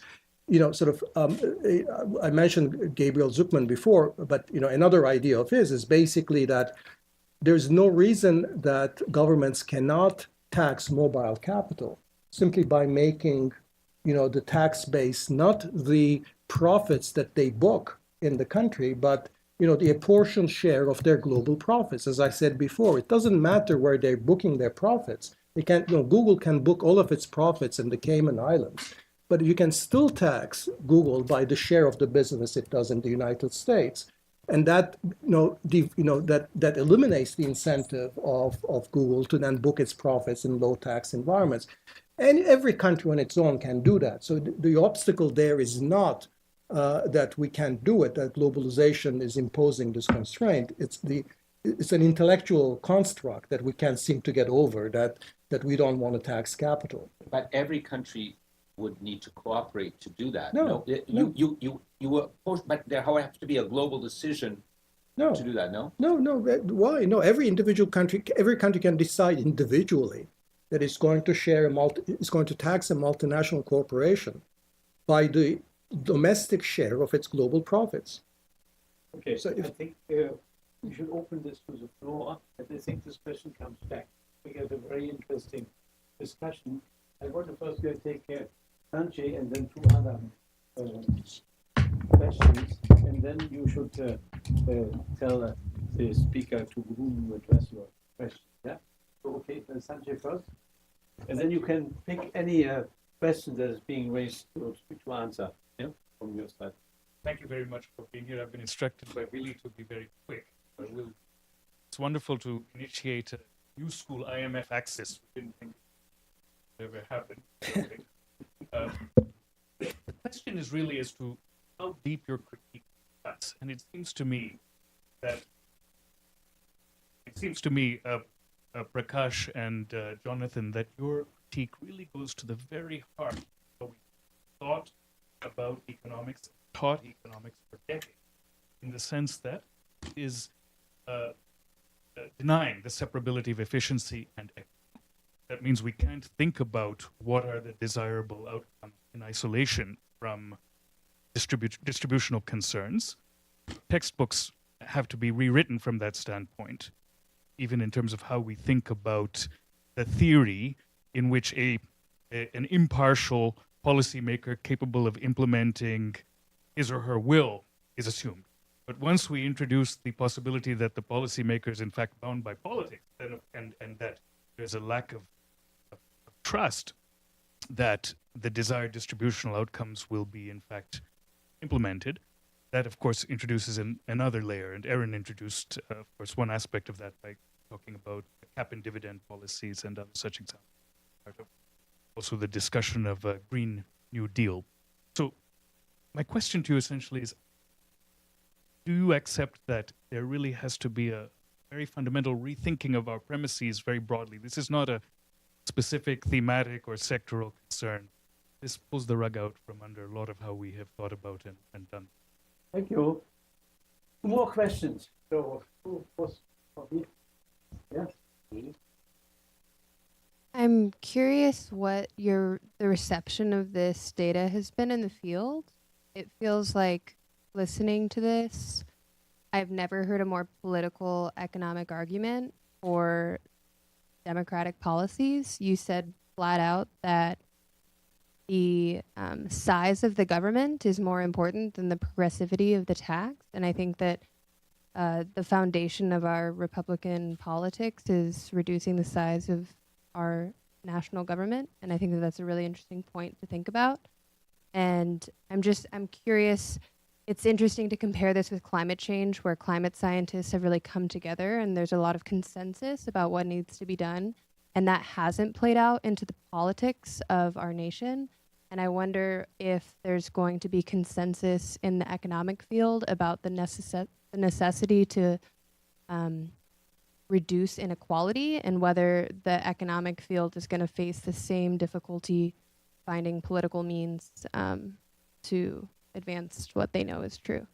I mentioned Gabriel Zucman before, but another idea of his is basically that there's no reason that governments cannot tax mobile capital simply by making the tax base not the profits that they book in the country, but the apportioned share of their global profits. As I said before, it doesn't matter where they're booking their profits. They can't, Google can book all of its profits in the Cayman Islands, but you can still tax Google by the share of the business it does in the United States. And that that eliminates the incentive of Google to then book its profits in low tax environments. And every country on its own can do that. So the obstacle there is not that we can't do it, that globalization is imposing this constraint. It's an intellectual construct that we can't seem to get over, that we don't want to tax capital. But every country would need to cooperate to do that. No. You were forced, but there has to be a global decision to do that. No. Why? No. Every country can decide individually that it's going to tax a multinational corporation by the domestic share of its global profits. Okay, so I think we should open this to the floor, and I think this question comes back. We have a very interesting discussion. I want to first take Sanjay and then two other questions, and then you should tell the speaker to whom you address your question. Yeah. So okay, Sanjay first, and then you can pick any question that is being raised to answer. Yeah, from your side. Thank you very much for being here. I've been instructed by Billy to be very quick. But it's wonderful to initiate a new school IMF access. We didn't think it would ever happen. The question is really as to how deep your critique cuts. And it seems to me, Prakash and Jonathan, that your critique really goes to the very heart of how we thought about economics, taught economics for decades, in the sense that it is denying the separability of efficiency and equity. That means we can't think about what are the desirable outcomes in isolation from distributional concerns. Textbooks have to be rewritten from that standpoint, even in terms of how we think about the theory in which an impartial policymaker capable of implementing his or her will is assumed. But once we introduce the possibility that the policymaker is in fact bound by politics, and that there's a lack of trust that the desired distributional outcomes will be in fact implemented, that of course introduces another layer. And Erin introduced, of course, one aspect of that by talking about cap and dividend policies and other such examples. Also the discussion of a Green New Deal. So my question to you essentially is, do you accept that there really has to be a very fundamental rethinking of our premises very broadly? This is not a specific thematic or sectoral concern. This pulls the rug out from under a lot of how we have thought about and done. Thank you. Two more questions. So, who was? Yes. I'm curious what the reception of this data has been in the field. It feels like listening to this, I've never heard a more political economic argument for democratic policies. You said flat out that the size of the government is more important than the progressivity of the tax. And I think that the foundation of our Republican politics is reducing the size of our national government. And I think that that's a really interesting point to think about. And I'm curious, it's interesting to compare this with climate change, where climate scientists have really come together and there's a lot of consensus about what needs to be done. And that hasn't played out into the politics of our nation. And I wonder if there's going to be consensus in the economic field about the necessity to reduce inequality, and whether the economic field is going to face the same difficulty finding political means to advance what they know is true.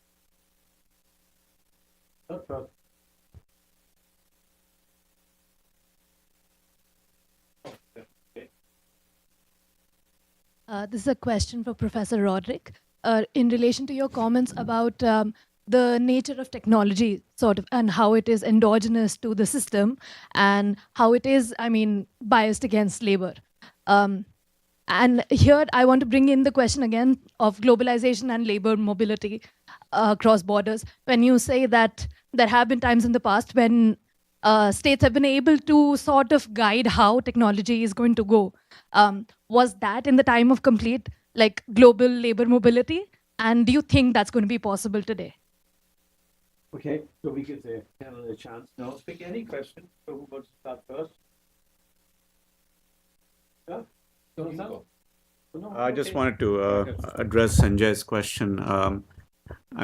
This is a question for Professor Rodrik. In relation to your comments about the nature of technology, sort of, and how it is endogenous to the system, and how it is, biased against labor. And here I want to bring in the question again of globalization and labor mobility across borders. When you say that there have been times in the past when states have been able to sort of guide how technology is going to go, was that in the time of complete global labor mobility? And do you think that's going to be possible today? Okay, so we give the panel a chance now. Pick any question. So who wants to start first? Yeah? I just wanted to address Sanjay's question. I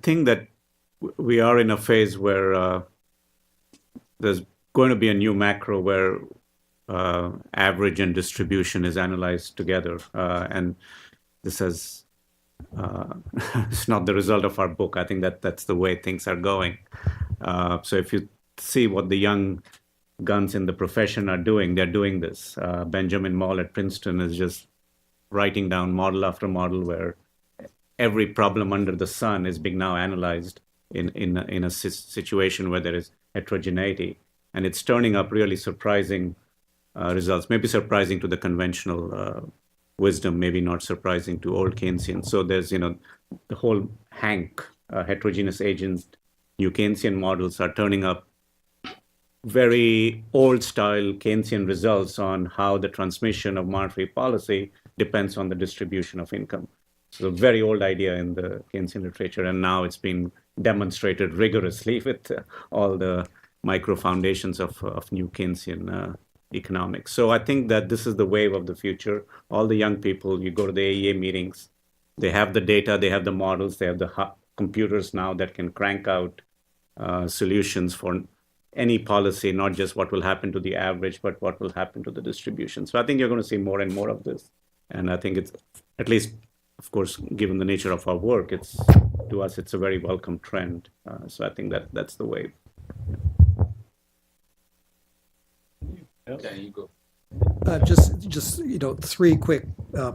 think that we are in a phase where there's going to be a new macro where average and distribution is analyzed together. And this has, it's not the result of our book. I think that's the way things are going. So if you see what the young guns in the profession are doing, they're doing this. Benjamin Moll at Princeton is just writing down model after model where every problem under the sun is being now analyzed in a situation where there is heterogeneity. And it's turning up really surprising results, maybe surprising to the conventional wisdom, maybe not surprising to old Keynesians. So there's, the whole Hank, heterogeneous agent, new Keynesian models are turning up very old style Keynesian results on how the transmission of monetary policy depends on the distribution of income. So a very old idea in the Keynesian literature, and now it's been demonstrated rigorously with all the micro foundations of new Keynesian economics. So I think that this is the wave of the future. All the young people, you go to the AEA meetings, they have the data, they have the models, they have the computers now that can crank out solutions for any policy, not just what will happen to the average, but what will happen to the distribution. So I think you're going to see more and more of this. And I think it's, at least, of course, given the nature of our work, to us, it's a very welcome trend. So I think that's the wave. Dani, you go. Just three quick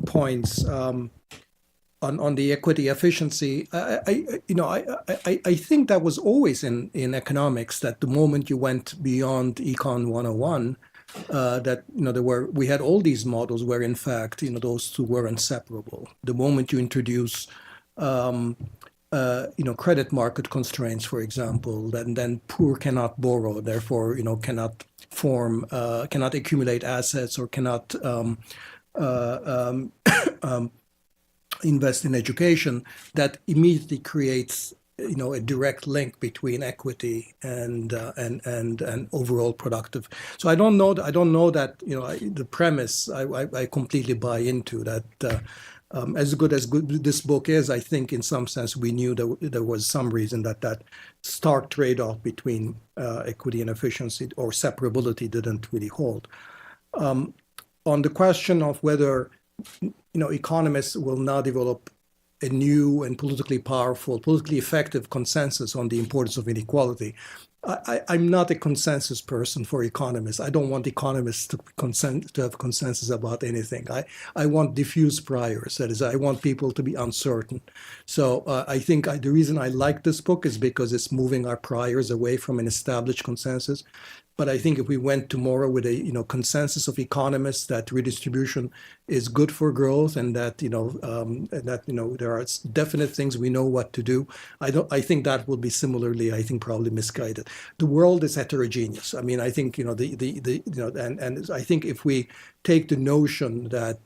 points on the equity efficiency. I think that was always in economics, that the moment you went beyond Econ 101, that we had all these models where in fact those two were inseparable. The moment you introduce credit market constraints, for example, then poor cannot borrow, therefore cannot accumulate assets or cannot invest in education. That immediately creates a direct link between equity and overall productive. So I don't know that the premise I completely buy into that. As good this book is, I think in some sense we knew that there was some reason that stark trade-off between equity and efficiency or separability didn't really hold. On the question of whether economists will now develop a new and politically powerful, politically effective consensus on the importance of inequality, I'm not a consensus person for economists. I don't want economists to have consensus about anything. I want diffuse priors. That is, I want people to be uncertain. So I think the reason I like this book is because it's moving our priors away from an established consensus. But I think if we went tomorrow with a consensus of economists that redistribution is good for growth and that there are definite things we know what to do, I think that will be similarly, I think, probably misguided. The world is heterogeneous. I mean, I think and I think if we take the notion that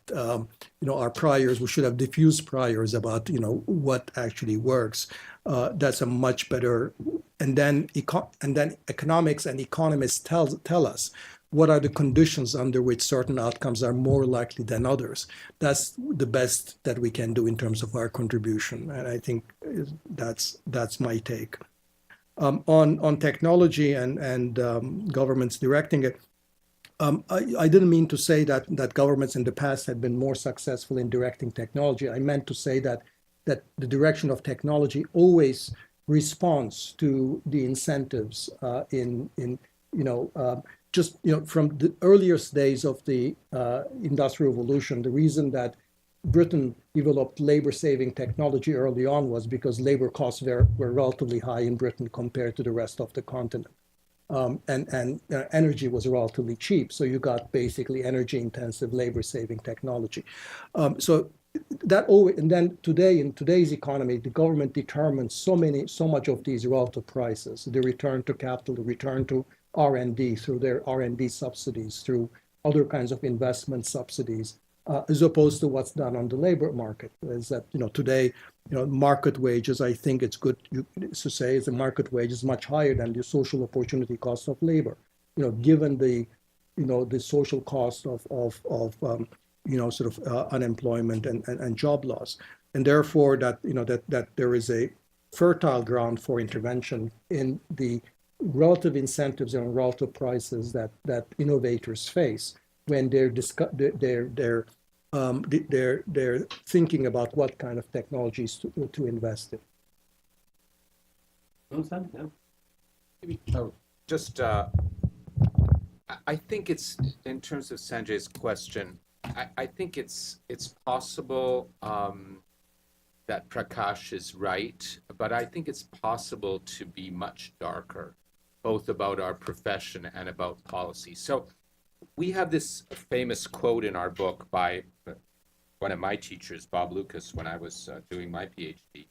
our priors, we should have diffuse priors about what actually works. That's a much better, and then economics and economists tell us what are the conditions under which certain outcomes are more likely than others. That's the best that we can do in terms of our contribution, and I think that's my take. On technology and governments directing it. I didn't mean to say that governments in the past had been more successful in directing technology. I meant to say that the direction of technology always responds to the incentives from the earliest days of the Industrial Revolution. The reason that Britain developed labor-saving technology early on was because labor costs were relatively high in Britain compared to the rest of the continent. And energy was relatively cheap, so you got basically energy-intensive labor-saving technology. And then today, in today's economy, the government determines so much of these relative prices, the return to capital, the return to R&D through their R&D subsidies, through other kinds of investment subsidies, as opposed to what's done on the labor market. Is that today, market wages, I think it's good to say, is the market wage is much higher than the social opportunity cost of labor. Given the social cost of unemployment and job loss, and therefore that there is a fertile ground for intervention in the relative incentives and relative prices that innovators face when they're thinking about what kind of technologies to invest in. I think it's, in terms of Sanjay's question, I think it's possible that Prakash is right, but I think it's possible to be much darker, both about our profession and about policy. So we have this famous quote in our book by one of my teachers, Bob Lucas, when I was doing my PhD,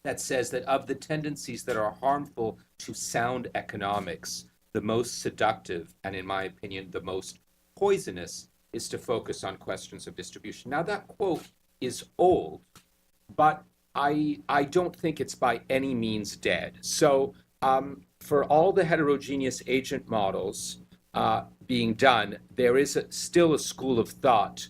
that says that of the tendencies that are harmful to sound economics, the most seductive, and in my opinion, the most poisonous, is to focus on questions of distribution. Now, that quote is old, but I don't think it's by any means dead. So for all the heterogeneous agent models being done, there is still a school of thought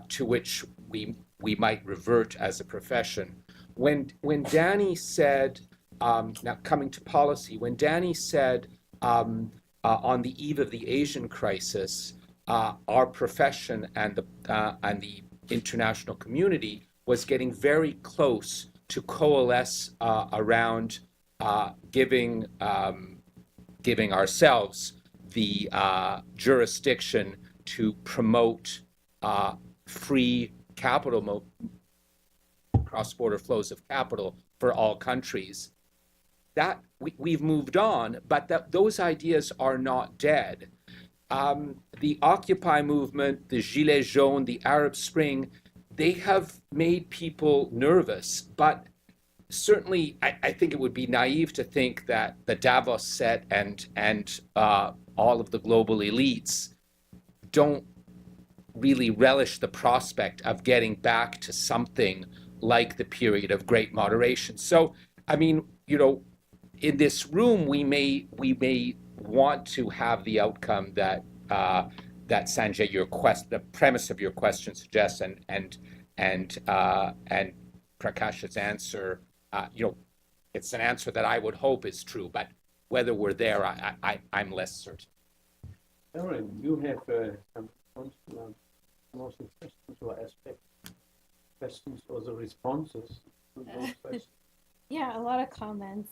to which we might revert as a profession. When Dani said, now coming to policy, when Dani said on the eve of the Asian crisis, our profession and the international community was getting very close to coalesce around giving ourselves the jurisdiction to promote free capital, cross-border flows of capital for all countries. That we've moved on, but those ideas are not dead. The Occupy movement, the Gilets jaunes, the Arab Spring, they have made people nervous, but certainly I think it would be naive to think that the Davos set and all of the global elites don't really relish the prospect of getting back to something like the period of great moderation. So, I mean, in this room, we may want to have the outcome that Sanjay, the premise of your question suggests, and Prakash's answer, it's an answer that I would hope is true, but whether we're there, I'm less certain. Aaron, you have some more questions or aspects, questions or the responses to those questions. Yeah, a lot of comments.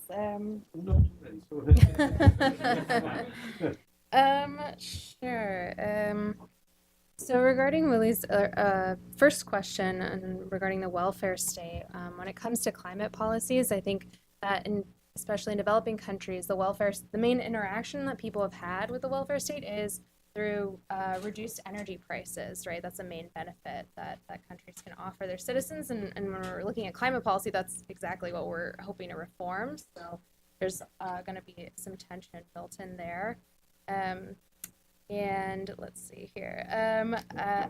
Sure. So regarding Willie's first question and regarding the welfare state, when it comes to climate policies, I think that especially in developing countries, the main interaction that people have had with the welfare state is through reduced energy prices, right? That's a main benefit that countries can offer their citizens. And when we're looking at climate policy, that's exactly what we're hoping to reform. So there's going to be some tension built in there. And let's see here.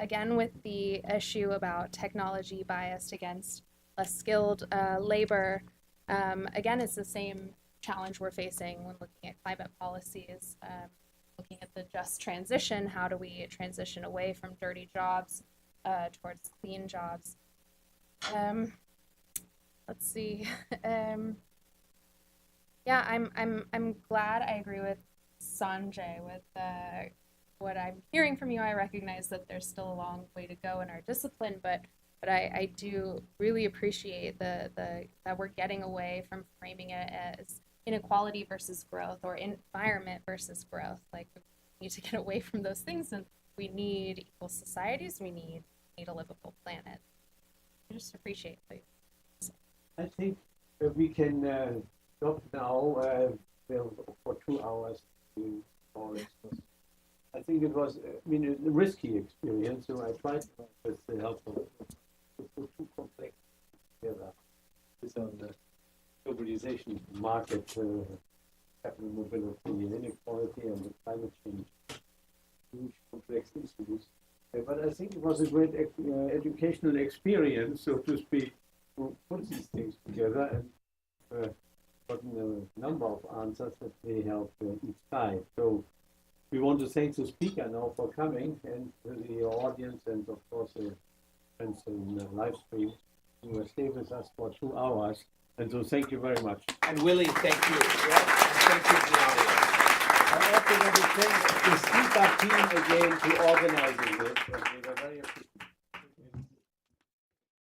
Again, with the issue about technology biased against less skilled labor, again, it's the same challenge we're facing when looking at climate policies. Looking at the just transition, how do we transition away from dirty jobs towards clean jobs? Let's see. Yeah, I'm glad. I agree with Sanjay with what I'm hearing from you. I recognize that there's still a long way to go in our discipline, but I do really appreciate that we're getting away from framing it as inequality versus growth or environment versus growth. Like, we need to get away from those things, and we need equal societies. We need a livable planet. I just appreciate it. I think we can stop now for 2 hours. I think it was, a risky experience, so I tried to make this helpful. It's too complex together. It's on the globalization, market, capital mobility, and inequality, and the climate change. Huge complex issues. But I think it was a great educational experience, so to speak, to put these things together and gotten a number of answers that may help each side. So we want to thank the speaker now for coming, and to the audience, and of course the friends in the live stream who will stay with us for 2 hours. And so thank you very much. And Willie, thank you. Yeah, and thank you to the audience. I also want to thank the speaker team again for organizing this. And they were very